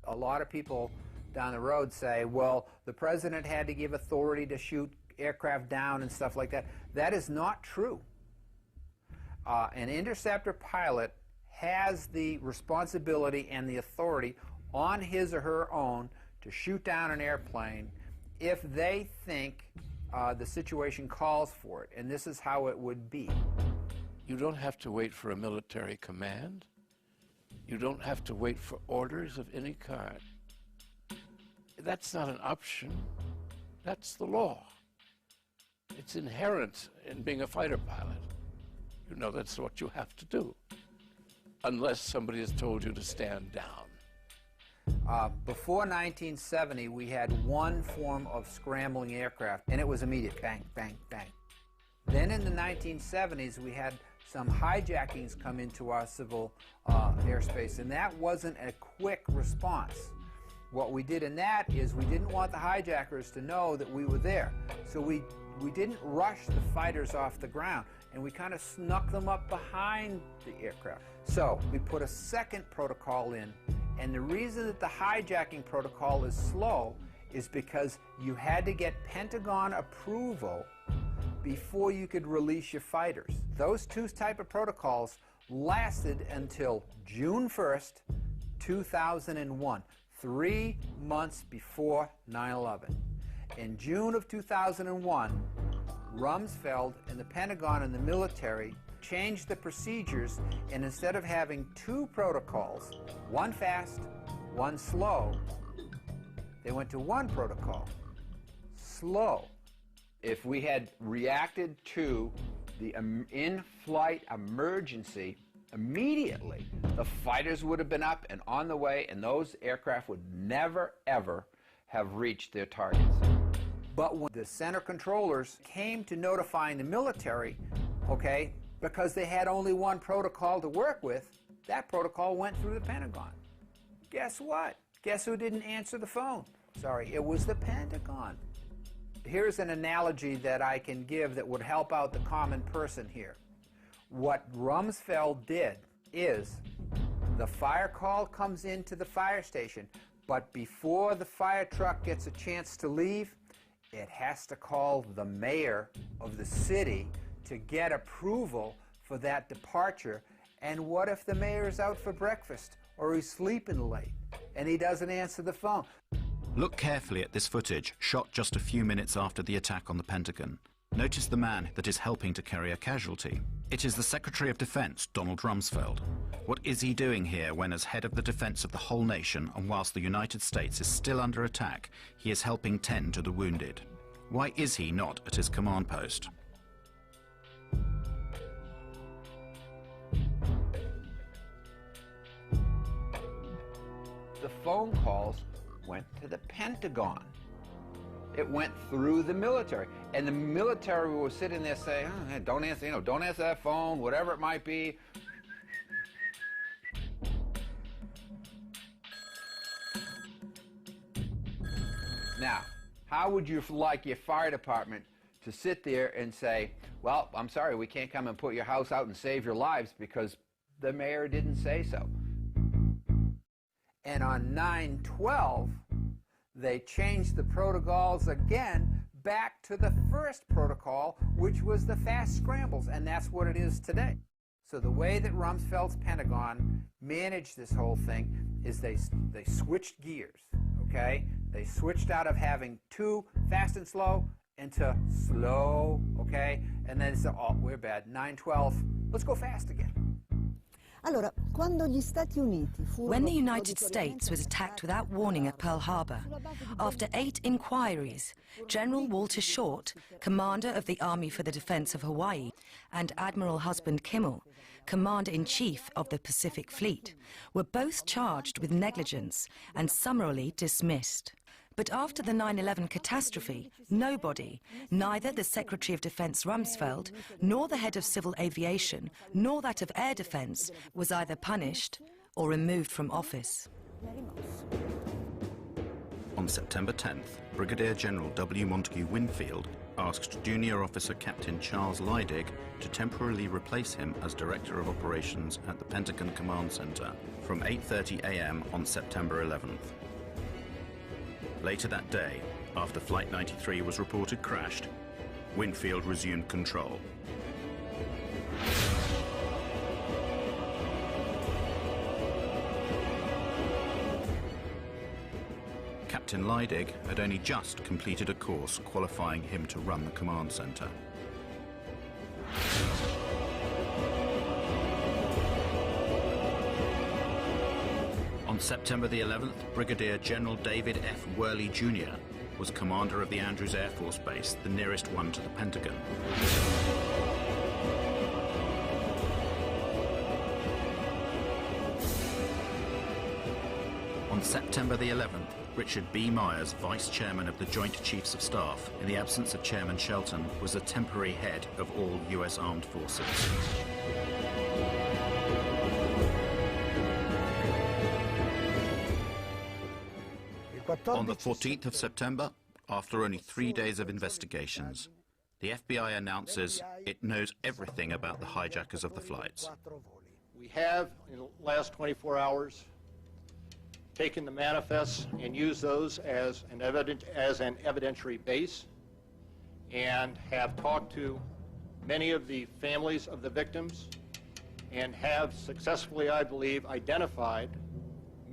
S4: A lot of people down the road say, well, the president had to give authority to shoot aircraft down and stuff like that. That is not true. An interceptor pilot has the responsibility and the authority on his or her own to shoot down an airplane if they think the situation calls for it, and this is how it would be.
S21: You don't have to wait for a military command. You don't have to wait for orders of any kind. That's not an option. That's the law. It's inherent in being a fighter pilot. You know that's what you have to do, unless somebody has told you to stand down.
S4: Before 1970, we had one form of scrambling aircraft, and it was immediate, bang, bang, bang. Then in the 1970s, we had some hijackings come into our civil airspace, and that wasn't a quick response. What we did in that is we didn't want the hijackers to know that we were there, so we didn't rush the fighters off the ground, and we kind of snuck them up behind the aircraft. So we put a second protocol in, and the reason that the hijacking protocol is slow is because you had to get Pentagon approval before you could release your fighters. Those two type of protocols lasted until June 1st, 2001, 3 months before 9/11. In June of 2001, Rumsfeld and the Pentagon and the military changed the procedures, and instead of having two protocols, one fast, one slow, they went to one protocol, slow. If we had reacted to the in-flight emergency immediately, the fighters would have been up and on the way, and those aircraft would never, ever have reached their targets. But when the center controllers came to notifying the military, okay, because they had only one protocol to work with, that protocol went through the Pentagon. Guess what? Guess who didn't answer the phone? Sorry, it was the Pentagon. Here's an analogy that I can give that would help out the common person here. What Rumsfeld did is the fire call comes into the fire station, but before the fire truck gets a chance to leave, it has to call the mayor of the city to get approval for that departure. And what if the mayor's out for breakfast or he's sleeping late and he doesn't answer the phone?
S7: Look carefully at this footage, shot just a few minutes after the attack on the Pentagon. Notice the man that is helping to carry a casualty. It is the Secretary of Defense, Donald Rumsfeld. What is he doing here when, as head of the defense of the whole nation, and whilst the United States is still under attack, he is helping tend to the wounded? Why is he not at his command post?
S4: The phone calls went to the Pentagon. It went through the military, and the military was sitting there saying, oh, hey, don't answer, don't answer that phone, whatever it might be. Now, how would you like your fire department to sit there and say, well, I'm sorry, we can't come and put your house out and save your lives because the mayor didn't say so? And on 9/12, they changed the protocols again back to the first protocol, which was the fast scrambles, and that's what it is today. So the way that Rumsfeld's Pentagon managed this whole thing is they switched gears, okay? They switched out of having two fast and slow into slow, okay? And then they said, oh, we're bad, 9/12, let's go fast again.
S22: When the United States was attacked without warning at Pearl Harbor, after 8 inquiries, General Walter Short, commander of the Army for the Defense of Hawaii, and Admiral Husband Kimmel, commander-in-chief of the Pacific Fleet, were both charged with negligence and summarily dismissed. But after the 9/11 catastrophe, nobody, neither the Secretary of Defense Rumsfeld, nor the head of civil aviation, nor that of air defense, was either punished or removed from office.
S7: On September 10th, Brigadier General W. Montague Winfield asked Junior Officer Captain Charles Leidig to temporarily replace him as Director of Operations at the Pentagon Command Center from 8:30 a.m. on September 11th. Later that day, after Flight 93 was reported crashed, Winfield resumed control. Captain Leidig had only just completed a course qualifying him to run the command center. On September the 11th, Brigadier General David F. Worley Jr. was commander of the Andrews Air Force Base, the nearest one to the Pentagon. On September the 11th, Richard B. Myers, Vice Chairman of the Joint Chiefs of Staff, in the absence of Chairman Shelton, was the temporary head of all U.S. Armed Forces. On the 14th of September, after only 3 days of investigations, the FBI announces it knows everything about the hijackers of the flights.
S3: We have, in the last 24 hours, taken the manifests and used those as an evidentiary base, and have talked to many of the families of the victims, and have successfully, I believe, identified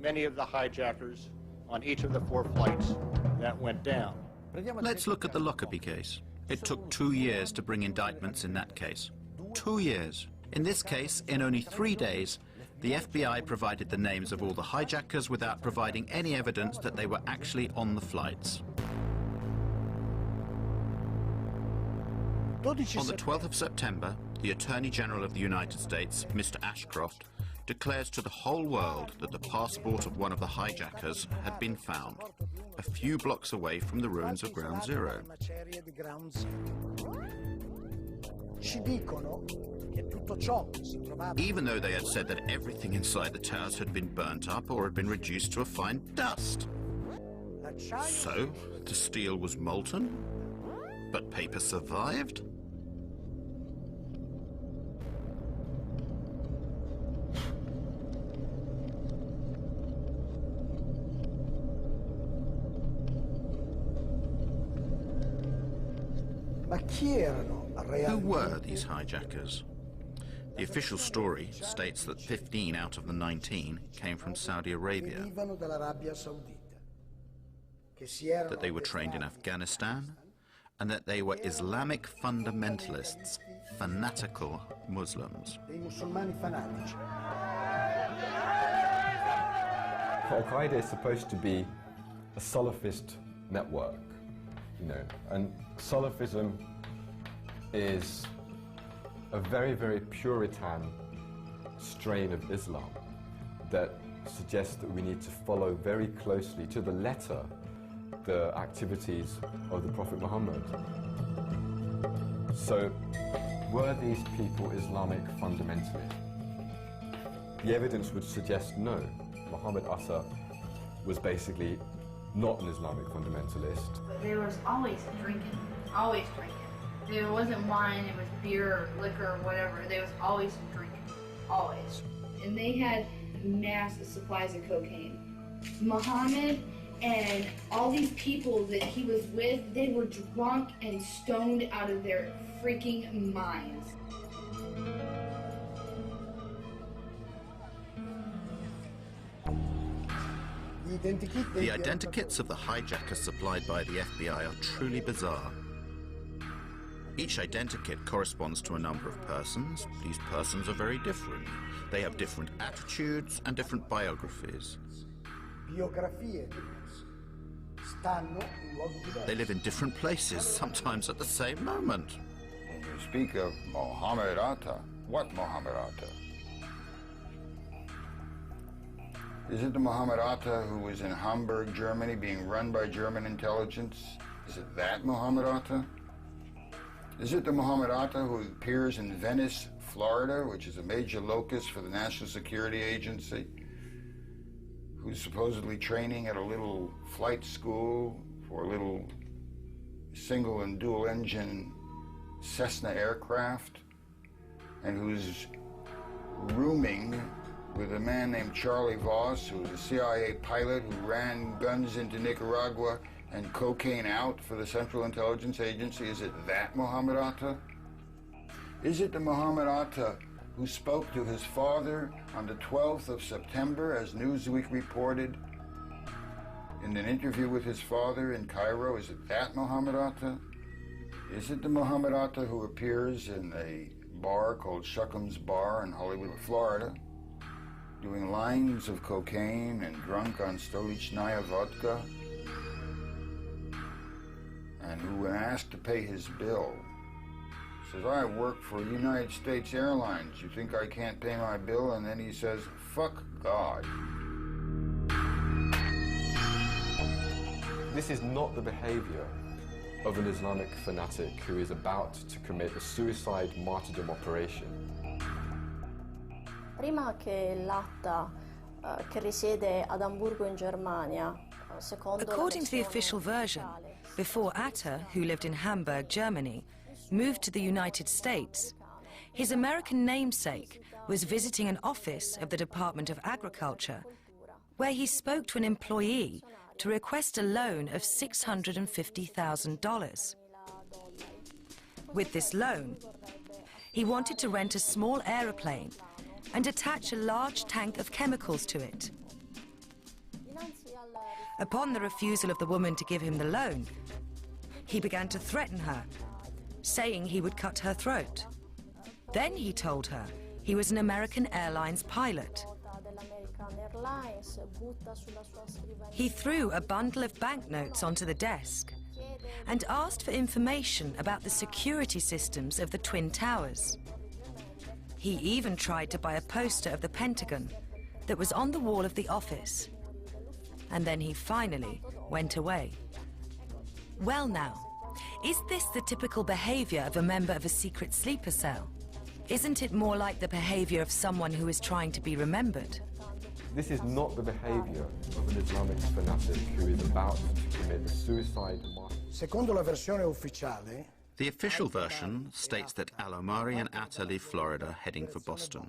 S3: many of the hijackers on each of the 4 flights that went down.
S7: Let's look at the Lockerbie case. It took 2 years to bring indictments in that case. 2 years. In this case, in only 3 days, the FBI provided the names of all the hijackers without providing any evidence that they were actually on the flights. On the 12th of September, the Attorney General of the United States, Mr. Ashcroft, declares to the whole world that the passport of one of the hijackers had been found, a few blocks away from the ruins of Ground Zero. Even though they had said that everything inside the towers had been burnt up or had been reduced to a fine dust. So, the steel was molten, but paper survived? Who were these hijackers? The official story states that 15 out of the 19 came from Saudi Arabia, that they were trained in Afghanistan, and that they were Islamic fundamentalists, fanatical Muslims.
S2: Al-Qaeda is supposed to be a Salafist network, you know, and Salafism is a very, very Puritan strain of Islam that suggests that we need to follow very closely, to the letter, the activities of the Prophet Muhammad. So, were these people Islamic fundamentalists? The evidence would suggest no. Muhammad Atta was basically not an Islamic fundamentalist.
S5: There was always drinking, always drinking. There wasn't wine, it was beer or liquor or whatever. There was always drinking, always. And they had massive supplies of cocaine. Muhammad and all these people that he was with, they were drunk and stoned out of their freaking minds.
S7: The identikits of the hijackers supplied by the FBI are truly bizarre. Each identikit corresponds to a number of persons. These persons are very different. They have different attitudes and different biographies. They live in different places, sometimes at the same moment.
S23: When you speak of Mohammed Atta, what Mohammed Atta? Is it the Mohammed Atta who was in Hamburg, Germany, being run by German intelligence? Is it that Mohammed Atta? Is it the Mohammed Atta who appears in Venice, Florida, which is a major locus for the National Security Agency, who's supposedly training at a little flight school for a little single and dual engine Cessna aircraft, and who's rooming with a man named Charlie Voss, who was a CIA pilot who ran guns into Nicaragua and cocaine out for the Central Intelligence Agency? Is it that Mohammed Atta? Is it the Mohammed Atta who spoke to his father on the 12th of September, as Newsweek reported in an interview with his father in Cairo? Is it that Mohammed Atta? Is it the Mohammed Atta who appears in a bar called Shuckham's Bar in Hollywood, Florida, doing lines of cocaine and drunk on Stolichnaya vodka, and who, when asked to pay his bill, says, I work for United States Airlines, you think I can't pay my bill? And then he says, fuck God.
S2: This is not the behavior of an Islamic fanatic who is about to commit a suicide martyrdom operation.
S24: Prima che l'Atta che risiede ad Amburgo in Germania,
S22: according to the official version, before Atta, who lived in Hamburg, Germany, moved to the United States, his American namesake was visiting an office of the Department of Agriculture, where he spoke to an employee to request a loan of $650,000. With this loan, he wanted to rent a small aeroplane and attach a large tank of chemicals to it. Upon the refusal of the woman to give him the loan, he began to threaten her, saying he would cut her throat. Then he told her he was an American Airlines pilot. He threw a bundle of banknotes onto the desk and asked for information about the security systems of the Twin Towers. He even tried to buy a poster of the Pentagon that was on the wall of the office. And then he finally went away. Well now, is this the typical behavior of a member of a secret sleeper cell? Isn't it more like the behavior of someone who is trying to be remembered?
S2: This is not the behavior of an Islamic fanatic who is about to commit a suicide.
S10: Secondo la versione ufficiale,
S7: The official version states that Al-Omari and Atta leave Florida heading for Boston.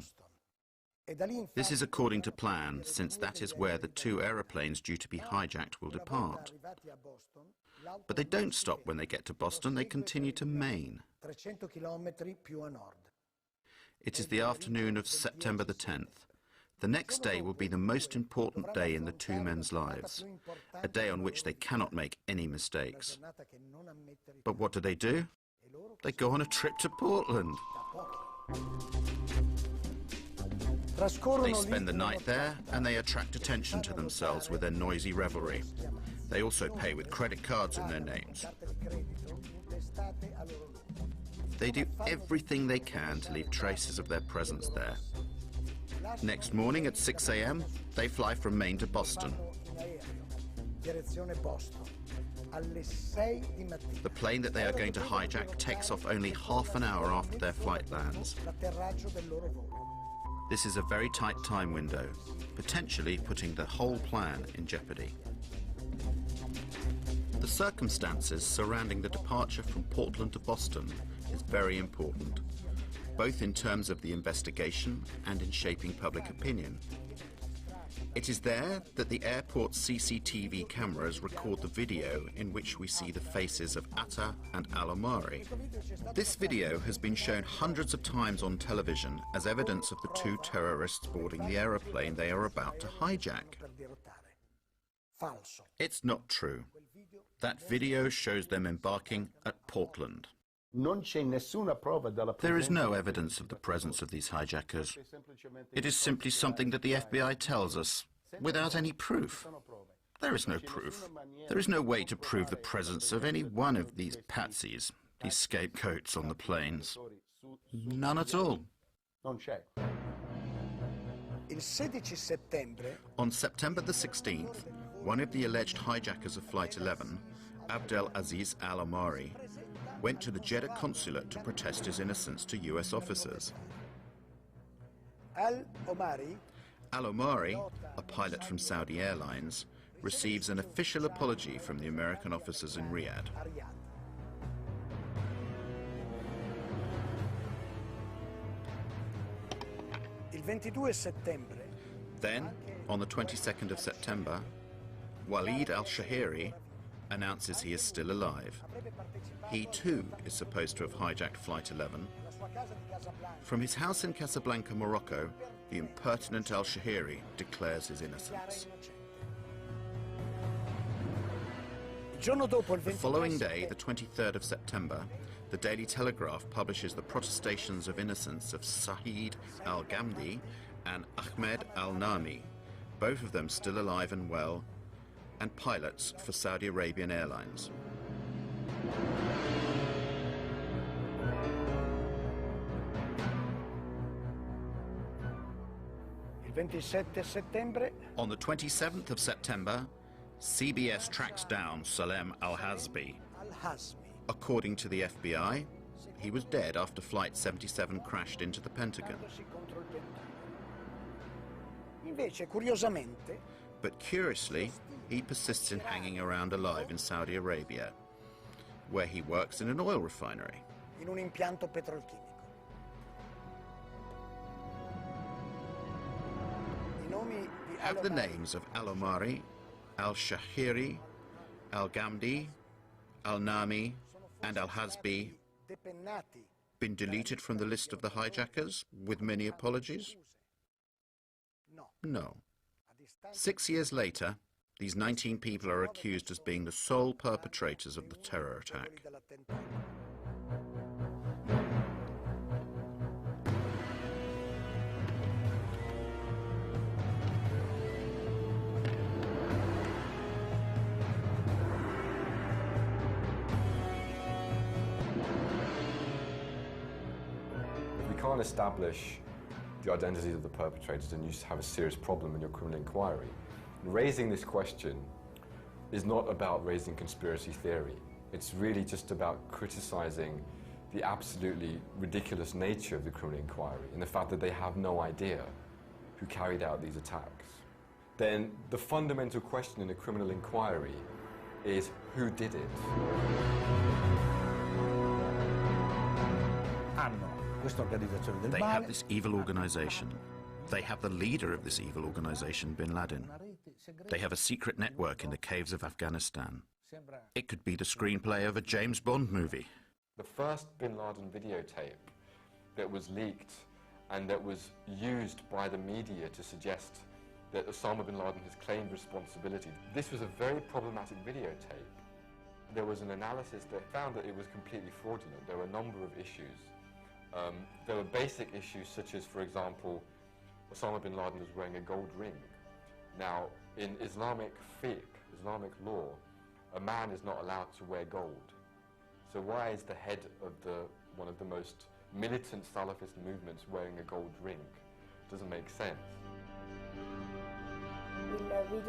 S7: This is according to plan, since that is where the two aeroplanes due to be hijacked will depart. But they don't stop when they get to Boston, they continue to Maine.
S10: 300 chilometri più a nord.
S7: It is the afternoon of September the 10th. The next day will be the most important day in the two men's lives, a day on which they cannot make any mistakes. But what do? They go on a trip to Portland. They spend the night there and they attract attention to themselves with their noisy revelry. They also pay with credit cards in their names. They do everything they can to leave traces of their presence there. Next morning at 6 a.m., they fly from Maine to Boston. The plane that they are going to hijack takes off only half an hour after their flight lands. This is a very tight time window, potentially putting the whole plan in jeopardy. The circumstances surrounding the departure from Portland to Boston is very important, both in terms of the investigation and in shaping public opinion. It is there that the airport's CCTV cameras record the video in which we see the faces of Atta and Al-Omari. This video has been shown hundreds of times on television as evidence of the two terrorists boarding the aeroplane they are about to hijack. It's not true. That video shows them embarking at Portland. There is no evidence of the presence of these hijackers. It is simply something that the FBI tells us, without any proof. There is no proof. There is no way to prove the presence of any one of these patsies, these scapegoats on the planes. None at all. On September the 16th, one of the alleged hijackers of Flight 11, Abdel Aziz Al-Omari, went to the Jeddah consulate to protest his innocence to US officers. Al-Omari, a pilot from Saudi Airlines, receives an official apology from the American officers in Riyadh. Then, on the 22nd of September, Walid al-Shahiri announces he is still alive. He too is supposed to have hijacked Flight 11. From his house in Casablanca, Morocco, the impertinent al-Shahiri declares his innocence. The following day, the 23rd of September, the Daily Telegraph publishes the protestations of innocence of Saeed al-Ghamdi and Ahmed al-Nami, both of them still alive and well, and pilots for Saudi Arabian Airlines. On the 27th of September, CBS tracks down Salem al-Hazmi. According to the FBI, he was dead after Flight 77 crashed into the Pentagon. But curiously, he persists in hanging around alive in Saudi Arabia, where he works in an oil refinery. Have the names of Al-Omari, al-Shahiri, al-Ghamdi, al-Nami, and al-Hazmi been deleted from the list of the hijackers, with many apologies? No. 6 years later, these 19 people are accused as being the sole perpetrators of the terror attack.
S2: We can't establish the identities of the perpetrators, then you have a serious problem in your criminal inquiry. Raising this question is not about raising conspiracy theory. It's really just about criticizing the absolutely ridiculous nature of the criminal inquiry and the fact that they have no idea who carried out these attacks. Then the fundamental question in a criminal inquiry is who did it?
S7: They have this evil organization. They have the leader of this evil organization, bin Laden. They have a secret network in the caves of Afghanistan. It could be the screenplay of a James Bond movie.
S2: The first bin Laden videotape that was leaked and that was used by the media to suggest that Osama bin Laden has claimed responsibility. This was a very problematic videotape. There was an analysis that found that it was completely fraudulent. There were a number of issues. There were basic issues such as, for example, Osama bin Laden was wearing a gold ring. Now, in Islamic fiqh, Islamic law, a man is not allowed to wear gold. So why is the head of one of the most militant Salafist movements wearing a gold ring? Doesn't make sense.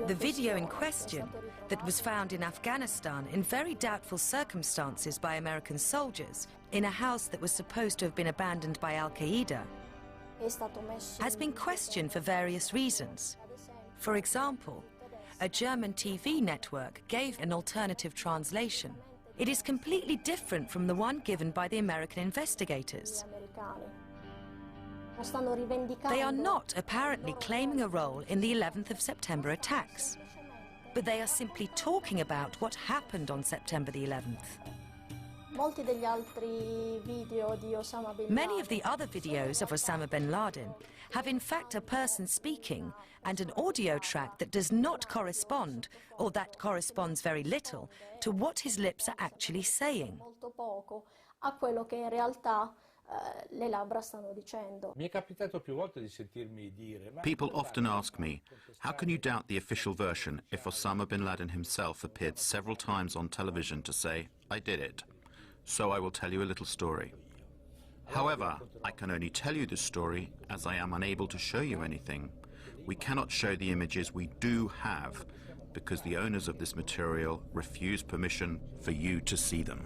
S22: The video in question, that was found in Afghanistan in very doubtful circumstances by American soldiers in a house that was supposed to have been abandoned by Al-Qaeda, has been questioned for various reasons. For example, a German TV network gave an alternative translation. It is completely different from the one given by the American investigators. They are not apparently claiming a role in the 11th of September attacks, but they are simply talking about what happened on September the 11th. Many of the other videos of Osama bin Laden have in fact a person speaking and an audio track that does not correspond, or that corresponds very little, to what his lips are actually saying.
S7: People often ask me, how can you doubt the official version if Osama bin Laden himself appeared several times on television to say, I did it? So I will tell you a little story. However, I can only tell you this story as I am unable to show you anything. We cannot show the images we do have because the owners of this material refuse permission for you to see them.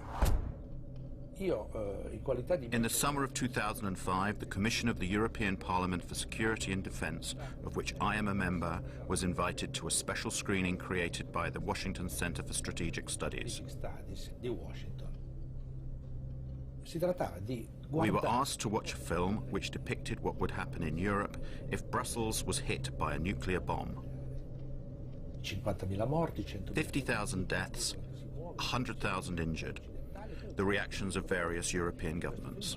S7: In the summer of 2005, the Commission of the European Parliament for Security and Defence, of which I am a member, was invited to a special screening created by the Washington Center for Strategic Studies. We were asked to watch a film which depicted what would happen in Europe if Brussels was hit by a nuclear bomb. 50,000 deaths, 100,000 injured. The reactions of various European governments.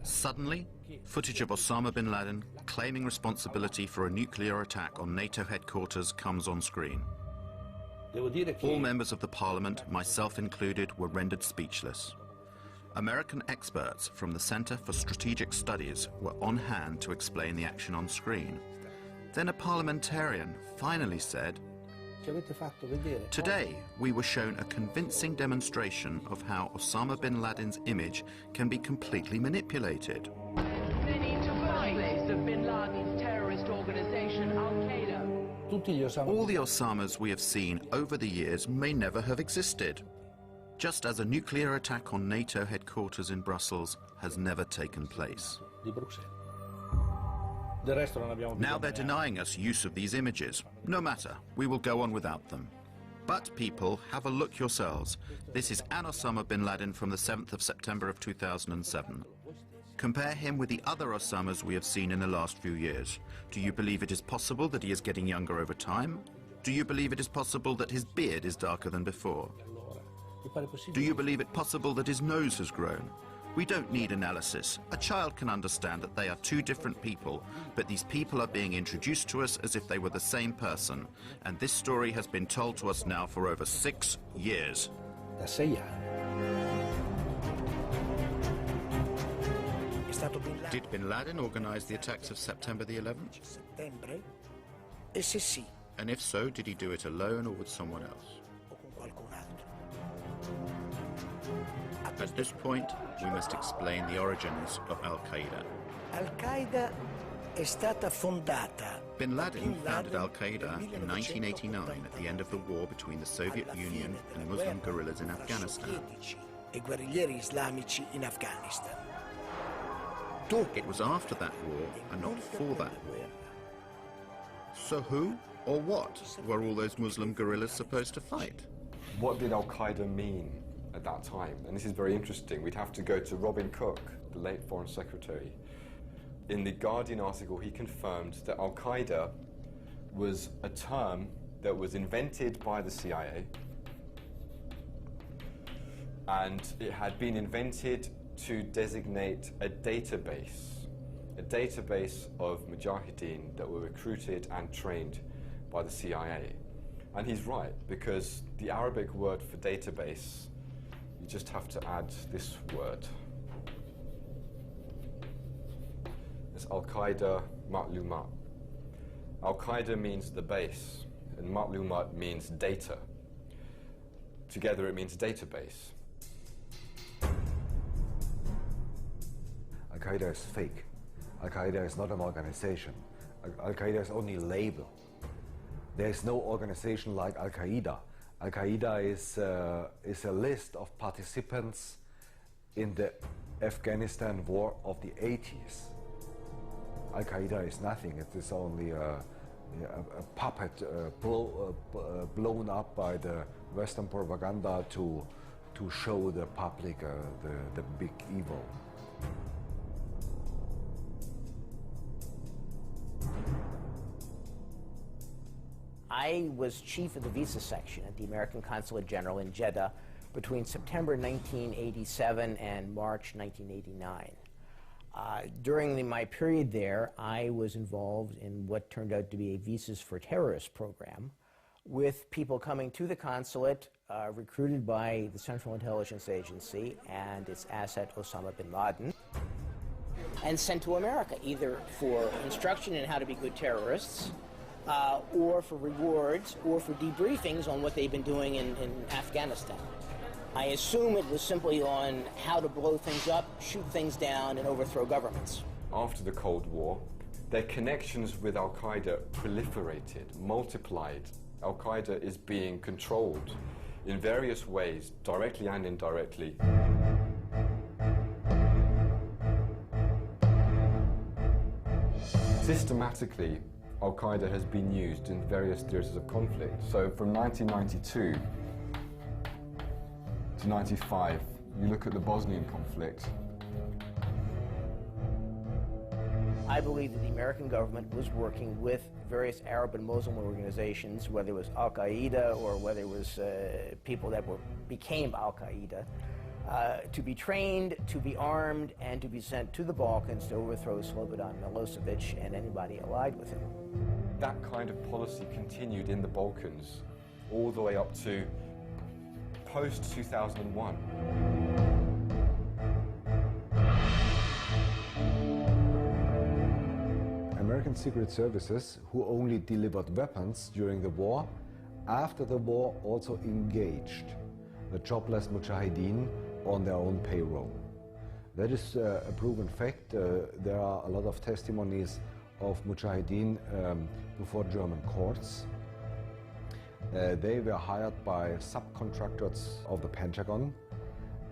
S7: Suddenly, footage of Osama bin Laden claiming responsibility for a nuclear attack on NATO headquarters comes on screen. All members of the parliament, myself included, were rendered speechless. American experts from the Center for Strategic Studies were on hand to explain the action on screen. Then a parliamentarian finally said, "Today, we were shown a convincing demonstration of how Osama bin Laden's image can be completely manipulated."
S9: They need to fight the bin Laden's terrorist organization, Al-Qaeda.
S7: All the Osamas we have seen over the years may never have existed, just as a nuclear attack on NATO headquarters in Brussels has never taken place. Now they're denying us use of these images. No matter, we will go on without them. But people, have a look yourselves. This is an Osama bin Laden from the 7th of September of 2007. Compare him with the other Osamas we have seen in the last few years. Do you believe it is possible that he is getting younger over time? Do you believe it is possible that his beard is darker than before? Do you believe it possible that his nose has grown? We don't need analysis. A child can understand that they are two different people, but these people are being introduced to us as if they were the same person. And this story has been told to us now for over 6 years. Did bin Laden organize the attacks of September the 11th? And if so, did he do it alone or with someone else? At this point, we must explain the origins of Al-Qaeda.
S8: Al-Qaeda è stata fondata.
S7: Bin Laden founded Al-Qaeda in 1989 at the end of the war between the Soviet Union and Muslim guerrillas in Afghanistan.
S8: E guerriglieri islamici in Afghanistan.
S7: It was after that war and not for that war. So who or what were all those Muslim guerrillas supposed to fight?
S2: What did Al-Qaeda mean at that time? And this is very interesting. We'd have to go to Robin Cook, the late Foreign Secretary. In the Guardian article, he confirmed that Al-Qaeda was a term that was invented by the CIA, and it had been invented to designate a database of mujahideen that were recruited and trained by the CIA. And he's right, because the Arabic word for database, you just have to add this word. It's Al-Qaeda Ma'lumat. Al-Qaeda means the base, and Ma'lumat means data. Together it means database.
S11: Al-Qaeda is fake. Al-Qaeda is not an organization. Al-Qaeda is only a label. There is no organization like Al-Qaeda. Al-Qaeda is a list of participants in the Afghanistan war of the 80s. Al-Qaeda is nothing. It is only a puppet blown up by the Western propaganda to show the public the big evil.
S12: I was chief of the visa section at the American Consulate General in Jeddah between September 1987 and March 1989. During my period there, I was involved in what turned out to be a Visas for Terrorists program with people coming to the consulate recruited by the Central Intelligence Agency and its asset Osama bin Laden and sent to America, either for instruction in how to be good terrorists or for rewards or for debriefings on what they've been doing in Afghanistan. I assume it was simply on how to blow things up, shoot things down, and overthrow governments.
S2: After the Cold War, their connections with Al-Qaeda proliferated, multiplied. Al-Qaeda is being controlled in various ways, directly and indirectly. Systematically, Al-Qaeda has been used in various theaters of conflict. So from 1992 to 95, you look at the Bosnian conflict.
S12: I believe that the American government was working with various Arab and Muslim organizations, whether it was Al-Qaeda or whether it was people that became Al-Qaeda, to be trained, to be armed, and to be sent to the Balkans to overthrow Slobodan Milosevic and anybody allied with him.
S2: That kind of policy continued in the Balkans all the way up to post-2001.
S11: American Secret Services, who only delivered weapons during the war, after the war also engaged the jobless mujahideen on their own payroll. That is a proven fact. There are a lot of testimonies of mujahideen before German courts. They were hired by subcontractors of the Pentagon,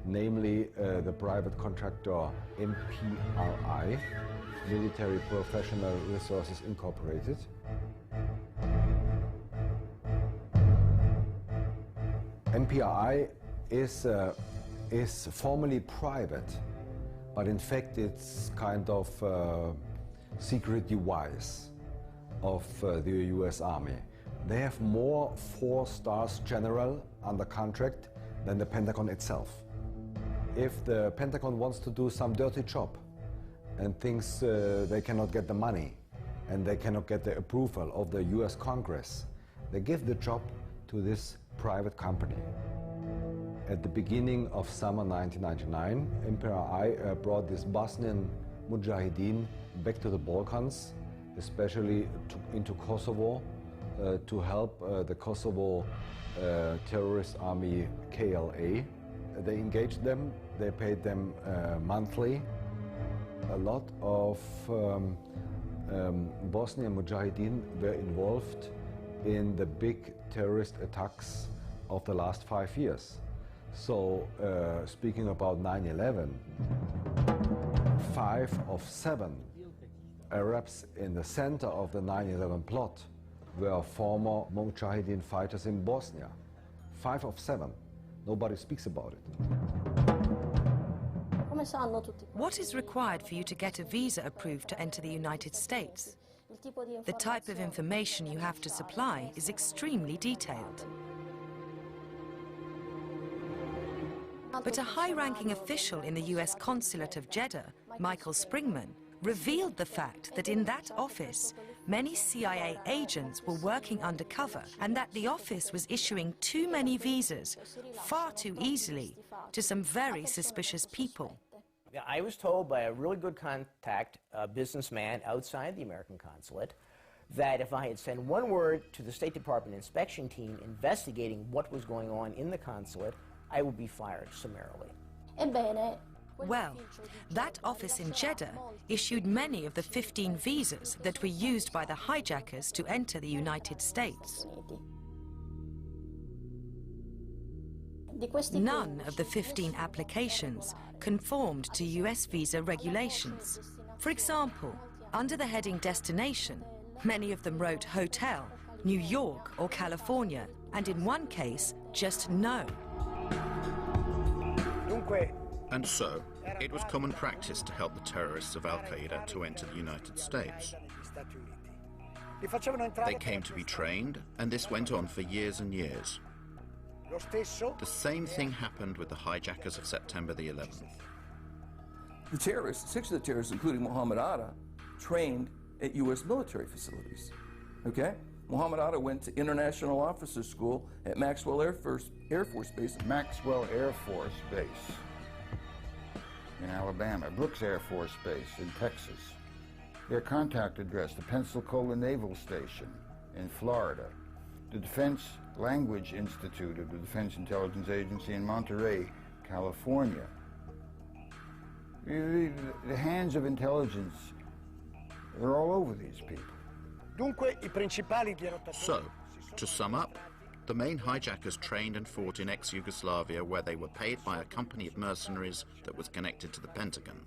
S11: namely the private contractor MPRI, Military Professional Resources Incorporated. MPRI is formally private, but in fact it's kind of secret device of the US Army. They have more 4-star general under contract than the Pentagon itself. If the Pentagon wants to do some dirty job and thinks they cannot get the money and they cannot get the approval of the US Congress, they give the job to this private company. At the beginning of summer 1999, MPRI brought this Bosnian mujahideen back to the Balkans, especially into Kosovo, to help the Kosovo terrorist army KLA. They engaged them, they paid them monthly. A lot of Bosnian Mujahideen were involved in the big terrorist attacks of the last 5 years. So, speaking about 9/11, 5 of 7 Arabs in the center of the 9/11 plot were former Mujahideen fighters in Bosnia. 5 of 7. Nobody speaks about it.
S22: What is required for you to get a visa approved to enter the United States? The type of information you have to supply is extremely detailed. But a high-ranking official in the US consulate of Jeddah, Michael Springman, revealed the fact that in that office, many CIA agents were working undercover and that the office was issuing too many visas far too easily to some very suspicious people.
S12: I was told by a really good contact, a businessman outside the American consulate, that if I had sent one word to the State Department inspection team investigating what was going on in the consulate, I would be fired summarily.
S22: Well, that office in Jeddah issued many of the 15 visas that were used by the hijackers to enter the United States. None of the 15 applications conformed to US visa regulations. For example, under the heading Destination, many of them wrote Hotel, New York or California, and in one case, just no.
S7: And so, it was common practice to help the terrorists of Al-Qaeda to enter the United States. They came to be trained, and this went on for years and years. The same thing happened with the hijackers of September the 11th.
S13: The terrorists, 6 of the terrorists, including Mohammed Atta, trained at U.S. military facilities, okay? Mohammed Atta went to International Officers School at Maxwell Air Force Base.
S23: Maxwell Air Force Base in Alabama, Brooks Air Force Base in Texas. Their contact address, the Pensacola Naval Station in Florida, the Defense Language Institute of the Defense Intelligence Agency in Monterey, California. The hands of intelligence are all over these people.
S7: So, to sum up, the main hijackers trained and fought in ex-Yugoslavia where they were paid by a company of mercenaries that was connected to the Pentagon.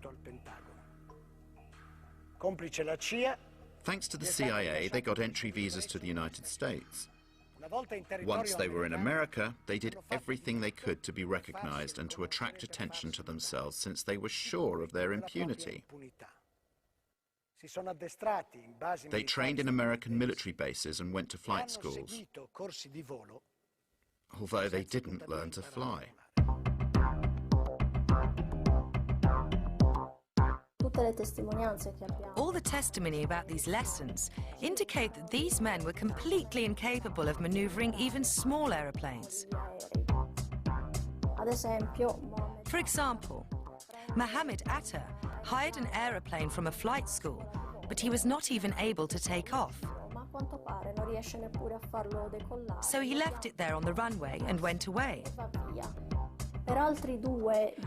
S7: Thanks to the CIA, they got entry visas to the United States. Once they were in America, they did everything they could to be recognized and to attract attention to themselves since they were sure of their impunity. They trained in American military bases and went to flight schools, although they didn't learn to fly.
S22: All the testimony about these lessons indicate that these men were completely incapable of maneuvering even small aeroplanes. For example, Mohammed Atta hired an aeroplane from a flight school, but he was not even able to take off. So he left it there on the runway and went away.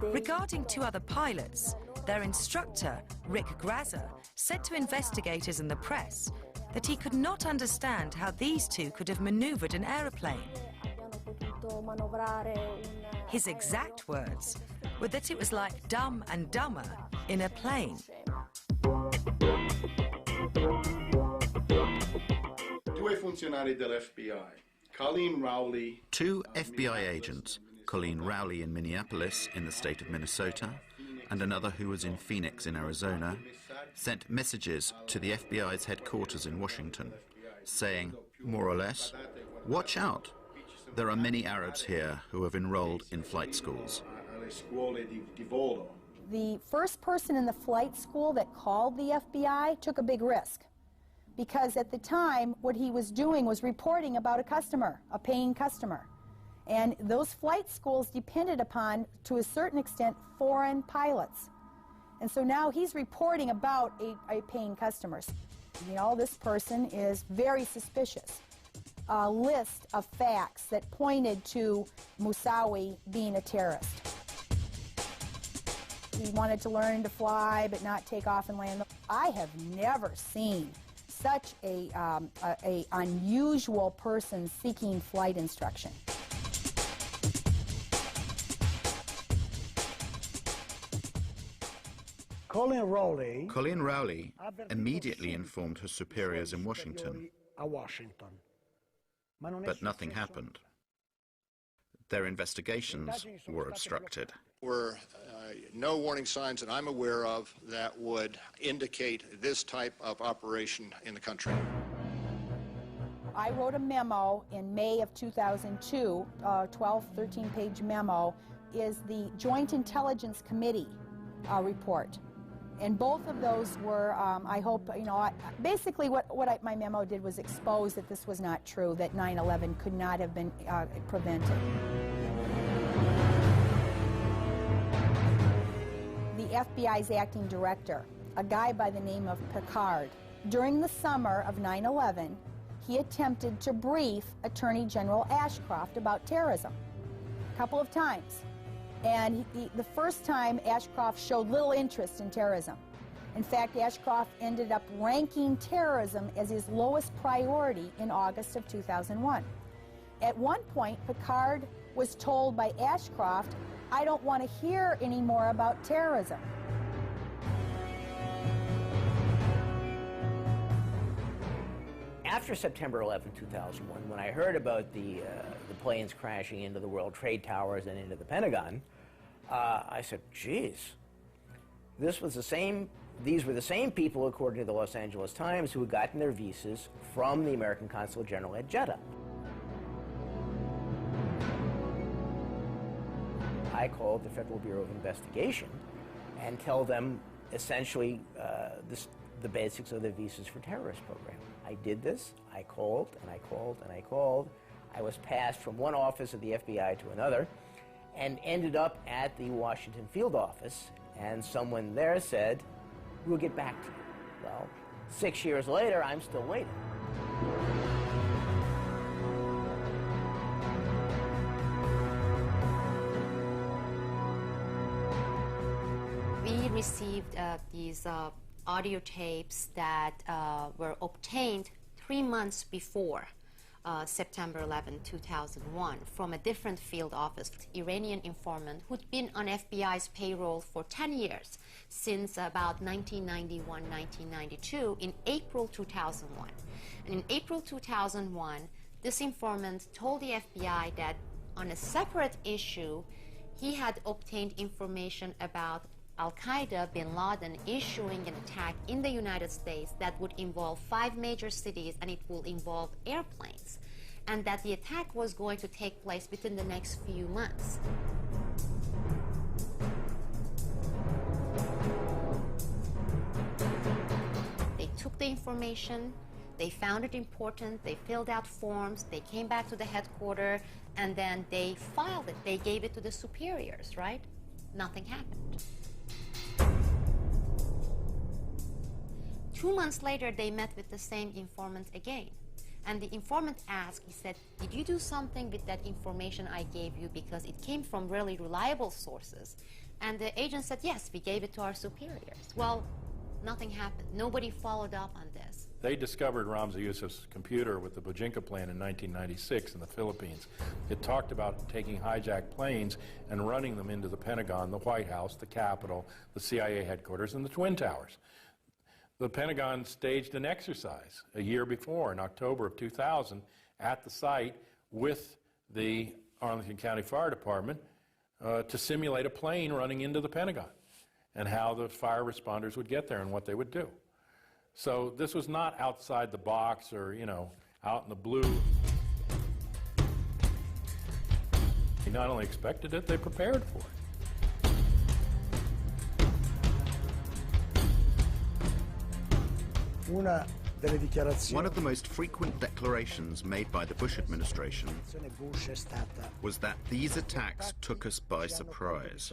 S22: Regarding 2 other pilots, their instructor, Rick Grazer, said to investigators and the press that he could not understand how these 2 could have maneuvered an aeroplane. His exact words were that it was like Dumb and Dumber in a plane.
S7: Two FBI agents, Colleen Rowley in Minneapolis in the state of Minnesota, and another who was in Phoenix in Arizona, sent messages to the FBI's headquarters in Washington, saying, more or less, watch out. There are many Arabs here who have enrolled in flight schools.
S14: The first person in the flight school that called the FBI took a big risk, because at the time what he was doing was reporting about a customer, a paying customer. And those flight schools depended upon, to a certain extent, foreign pilots. And so now he's reporting about a paying customer. You know, this person is very suspicious. A list of facts that pointed to Moussaoui being a terrorist. He wanted to learn to fly but not take off and land. I have never seen such a unusual person seeking flight instruction.
S6: Colin Rowley
S7: immediately informed her superiors in Washington, but nothing happened. Their investigations were obstructed.
S3: There were no warning signs that I'm aware of that would indicate this type of operation in the country.
S14: I wrote a memo in May of 2002, 12, 13-page memo, is the Joint Intelligence Committee report. And both of those were, I hope, you know, basically what my memo did was expose that this was not true, that 9/11 could not have been prevented. The FBI's acting director, a guy by the name of Picard, during the summer of 9/11, he attempted to brief Attorney General Ashcroft about terrorism a couple of times. And the first time, Ashcroft showed little interest in terrorism. In fact, Ashcroft ended up ranking terrorism as his lowest priority in August of 2001. At one point, Picard was told by Ashcroft, "I don't want to hear any more about terrorism."
S12: After September 11, 2001, when I heard about the planes crashing into the World Trade Towers and into the Pentagon, I said, geez, these were the same people, according to the Los Angeles Times, who had gotten their visas from the American Consulate General at Jeddah. I called the Federal Bureau of Investigation and tell them essentially the basics of the Visas for Terrorists program. I did this. I called and I called and I called. I was passed from one office of the FBI to another and ended up at the Washington field office, and someone there said, "We'll get back to you." Well, 6 years later, I'm still waiting.
S15: We received these audio tapes that were obtained 3 months before September 11, 2001, from a different field office, Iranian informant who'd been on FBI's payroll for 10 years, since about 1991, 1992, in April 2001. And in April 2001, this informant told the FBI that on a separate issue, he had obtained information about Al-Qaeda, bin Laden, issuing an attack in the United States that would involve 5 major cities, and it will involve airplanes, and that the attack was going to take place within the next few months. They took the information, they found it important, they filled out forms, they came back to the headquarters, and then they filed it. They gave it to the superiors, right? Nothing happened. 2 months later, they met with the same informant again. And the informant asked, he said, "Did you do something with that information I gave you, because it came from really reliable sources?" And the agent said, "Yes, we gave it to our superiors." Well, nothing happened. Nobody followed up on this.
S20: They discovered Ramzi Youssef's computer with the Bojinka plan in 1996 in the Philippines. It talked about taking hijacked planes and running them into the Pentagon, the White House, the Capitol, the CIA headquarters, and the Twin Towers. The Pentagon staged an exercise a year before, in October of 2000, at the site with the Arlington County Fire Department to simulate a plane running into the Pentagon and how the fire responders would get there and what they would do. So this was not outside the box or, you know, out in the blue. They not only expected it, they prepared for it.
S7: One of the most frequent declarations made by the Bush administration was that these attacks took us by surprise.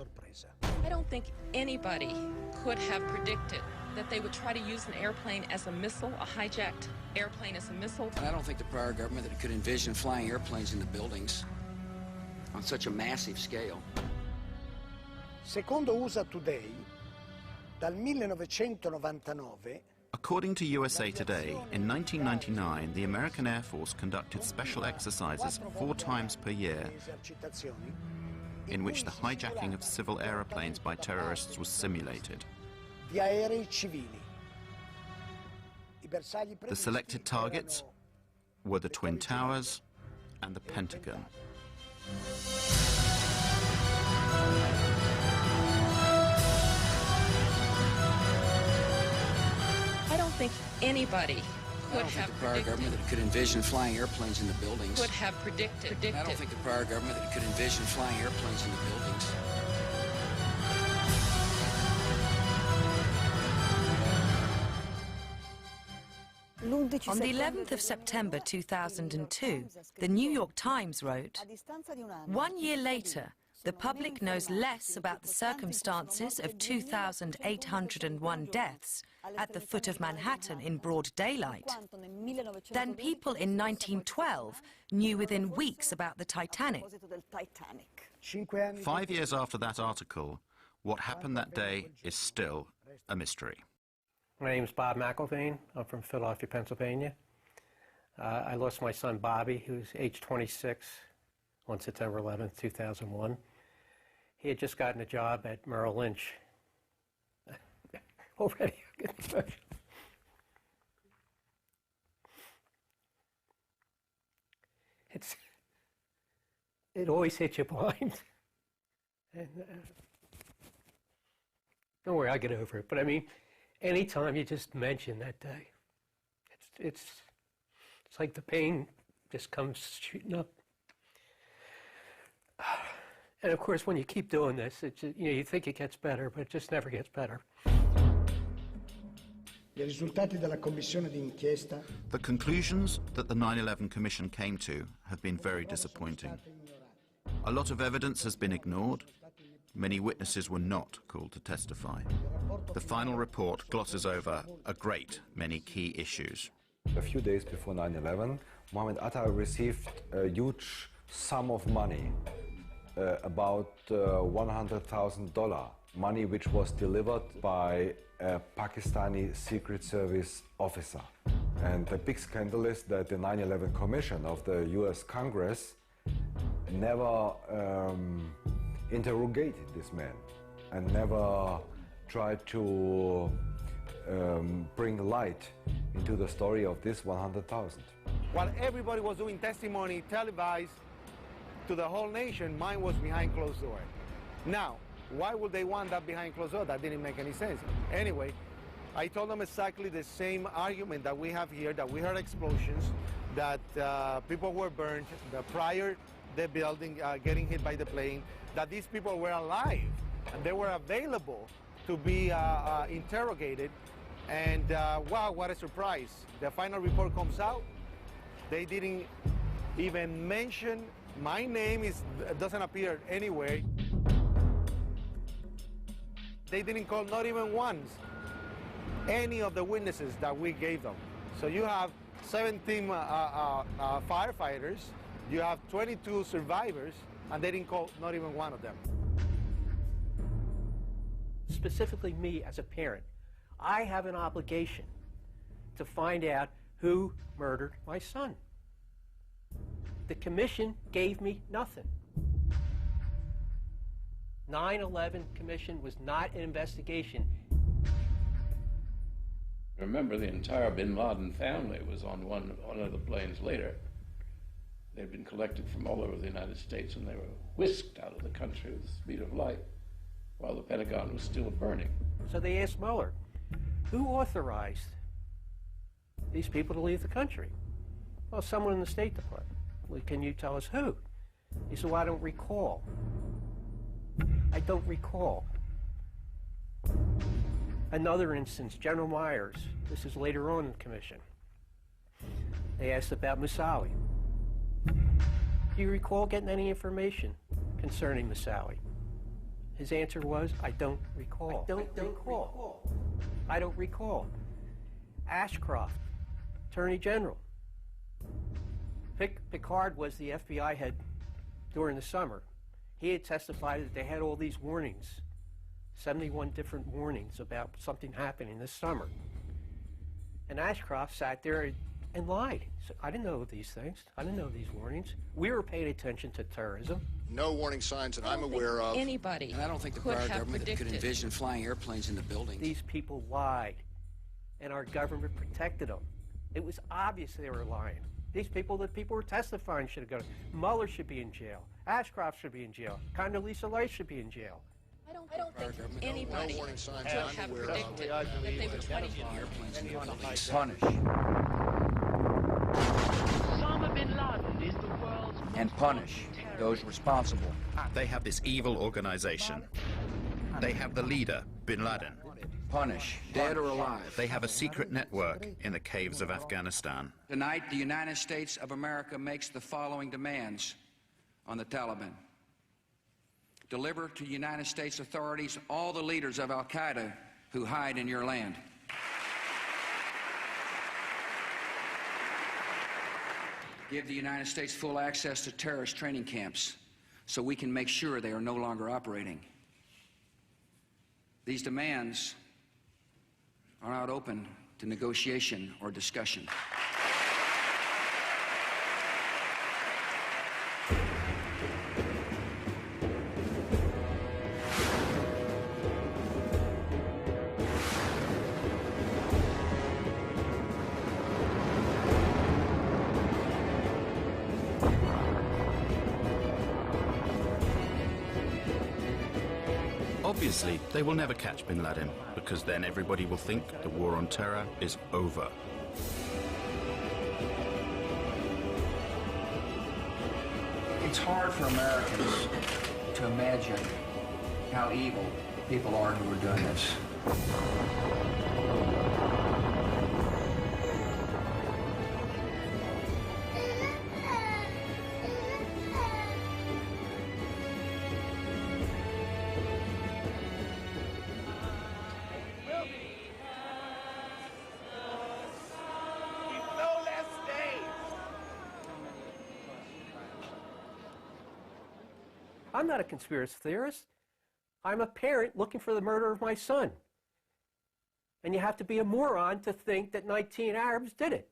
S16: I don't think anybody could have predicted that they would try to use an airplane as a missile, a hijacked airplane as a missile.
S19: I don't think the prior government that could envision flying airplanes into buildings on such a massive scale.
S6: Secondo USA Today, dal 1999,
S7: according to USA Today, in 1999, the American Air Force conducted special exercises 4 times per year in which the hijacking of civil aeroplanes by terrorists was simulated.
S6: di aerei civili.
S7: The selected targets were the Twin Towers and the Pentagon.
S16: I don't think anybody
S19: I don't think the prior government that could envision flying airplanes in the buildings.
S16: could have predicted.
S19: I don't think the prior government that could envision flying airplanes in the buildings.
S22: On the 11th of September 2002, the New York Times wrote, "1 year later, the public knows less about the circumstances of 2,801 deaths at the foot of Manhattan in broad daylight than people in 1912 knew within weeks about the Titanic."
S7: 5 years after that article, what happened that day is still a mystery.
S1: My name is Bob McIlvaine. I'm from Philadelphia, Pennsylvania. I lost my son Bobby, who's age 26, on September 11th, 2001. He had just gotten a job at Merrill Lynch. Already, I'm getting emotional. It always hits you blind. And, don't worry, I'll get over it. But I mean, anytime you just mention that day, it's like the pain just comes shooting up. And of course, when you keep doing this, it's, you think it gets better, but it just never gets better.
S6: I risultati della commissione d'inchiesta
S7: The conclusions that the 9/11 Commission came to have been very disappointing. A lot of evidence has been ignored. Many witnesses were not called to testify. The final report glosses over a great many key issues.
S11: A few days before 9/11, Mohammed Atta received a huge sum of money, about $100,000, money which was delivered by a Pakistani Secret Service officer. And the big scandal is that the 9/11 Commission of the US Congress never interrogated this man and never tried to bring light into the story of this 100,000.
S17: While everybody was doing testimony televised to the whole nation, mine was behind closed door. Now, why would they want that behind closed door? That didn't make any sense. Anyway, I told them exactly the same argument that we have here, that we heard explosions, that people were burned, that prior the building getting hit by the plane, that these people were alive and they were available to be interrogated. And wow, what a surprise. The final report comes out. They didn't even mention my name, doesn't appear anywhere. They didn't call, not even once, any of the witnesses that we gave them. So you have 17 firefighters, you have 22 survivors, and they didn't call not even one of them.
S1: Specifically me as a parent, I have an obligation to find out who murdered my son. The commission gave me nothing. 9/11 Commission was not an investigation.
S18: Remember, the entire bin Laden family was on one of the planes later. They'd been collected from all over the United States, and they were whisked out of the country with the speed of light while the Pentagon was still burning.
S1: So they asked Mueller, who authorized these people to leave the country? Well, someone in the State Department. Well, can you tell us who? He said, well, I don't recall. I don't recall. Another instance, General Myers. This is later on in the commission. They asked about Moussaoui. Do you recall getting any information concerning Moussaoui? His answer was, I don't recall. I don't recall. I don't recall. Ashcroft, Attorney General. Picard was the FBI head during the summer. He had testified that they had all these warnings 71 different warnings about something happening this summer. And Ashcroft sat there and lied. So I didn't know these things. I didn't know these warnings. We were paying attention to terrorism.
S23: No warning signs that I'm aware of.
S16: Anybody
S19: And I don't think the
S16: could
S19: prior
S16: have
S19: government could
S16: predicted.
S19: envision flying airplanes in the building.
S1: These people lied, and our government protected them. It was obvious they were lying. These people that people were testifying should have gone. Mueller should be in jail. Ashcroft should be in jail. Condoleezza Rice should be in jail.
S16: I don't think anybody
S23: warning signs
S16: could
S23: I'm
S16: have
S23: aware of.
S16: predicted that they would try to use
S19: Airplanes in the buildings.
S4: Punish.
S9: Osama bin Laden is the world's
S4: And punish those responsible.
S7: They have this evil organization. They have the leader, bin Laden.
S4: Punish.
S19: Dead or alive.
S7: They have a secret network in the caves of Afghanistan.
S19: Tonight, the United States of America makes the following demands on the Taliban. Deliver to United States authorities all the leaders of Al-Qaeda who hide in your land. Give the United States full access to terrorist training camps so we can make sure they are no longer operating. These demands are not open to negotiation or discussion.
S7: Obviously, they will never catch bin Laden, because then everybody will think the war on terror is over.
S19: It's hard for Americans to imagine how evil people are who are doing this.
S1: I'm not a conspiracy theorist. I'm a parent looking for the murder of my son. And you have to be a moron to think that 19 Arabs did it.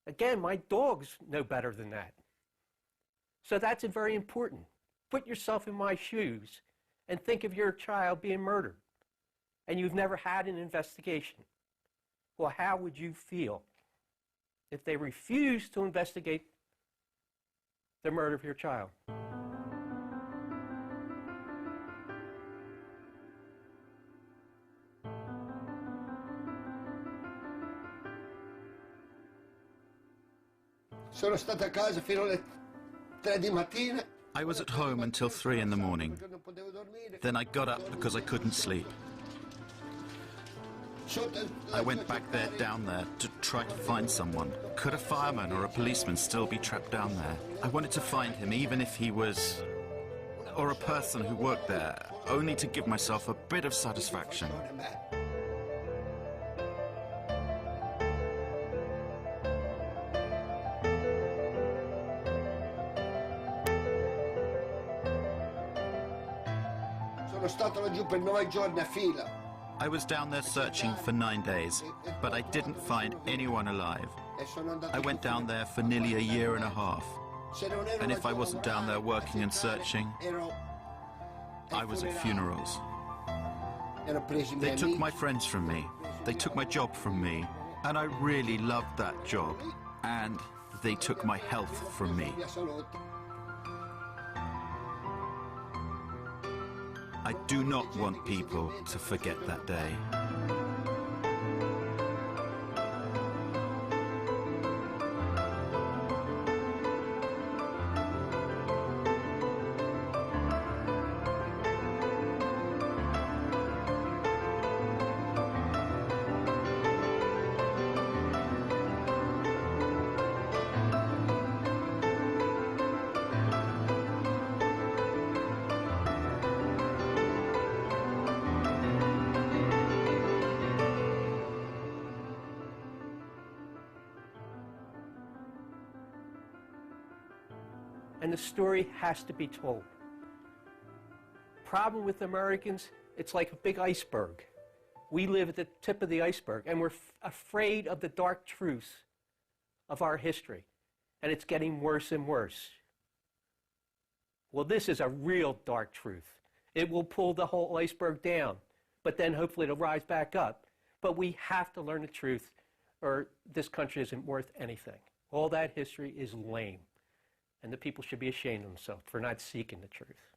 S1: Again, my dogs know better than that. So that's very important. Put yourself in my shoes and think of your child being murdered. And you've never had an investigation. Well, how would you feel if they refused to investigate the murder of your child?
S10: Sono stato a casa fino alle 3 di mattina.
S7: I was at home until 3 in the morning. Then I got up because I couldn't sleep. I went back there, down there, to try to find someone. Could a fireman or a policeman still be trapped down there? I wanted to find him, even if he was... or a person who worked there, only to give myself a bit of satisfaction.
S10: Sono stato laggiù per 9 giorni a fila.
S7: I was down there searching for 9 days, but I didn't find anyone alive. I went down there for nearly a year and a half. And if I wasn't down there working and searching, I was at funerals. They took my friends from me. They took my job from me. And I really loved that job. And they took my health from me. I do not want people to forget that day. And the story has to be told.
S1: problem with Americans, it's like a big iceberg. We live at the tip of the iceberg, and we're afraid of the dark truths of our history, and it's getting worse and worse. Well, this is a real dark truth. It will pull the whole iceberg down, but then hopefully it'll rise back up. But we have to learn the truth, or this country isn't worth anything. All that history is lame, and the people should be ashamed of themselves for not seeking the truth.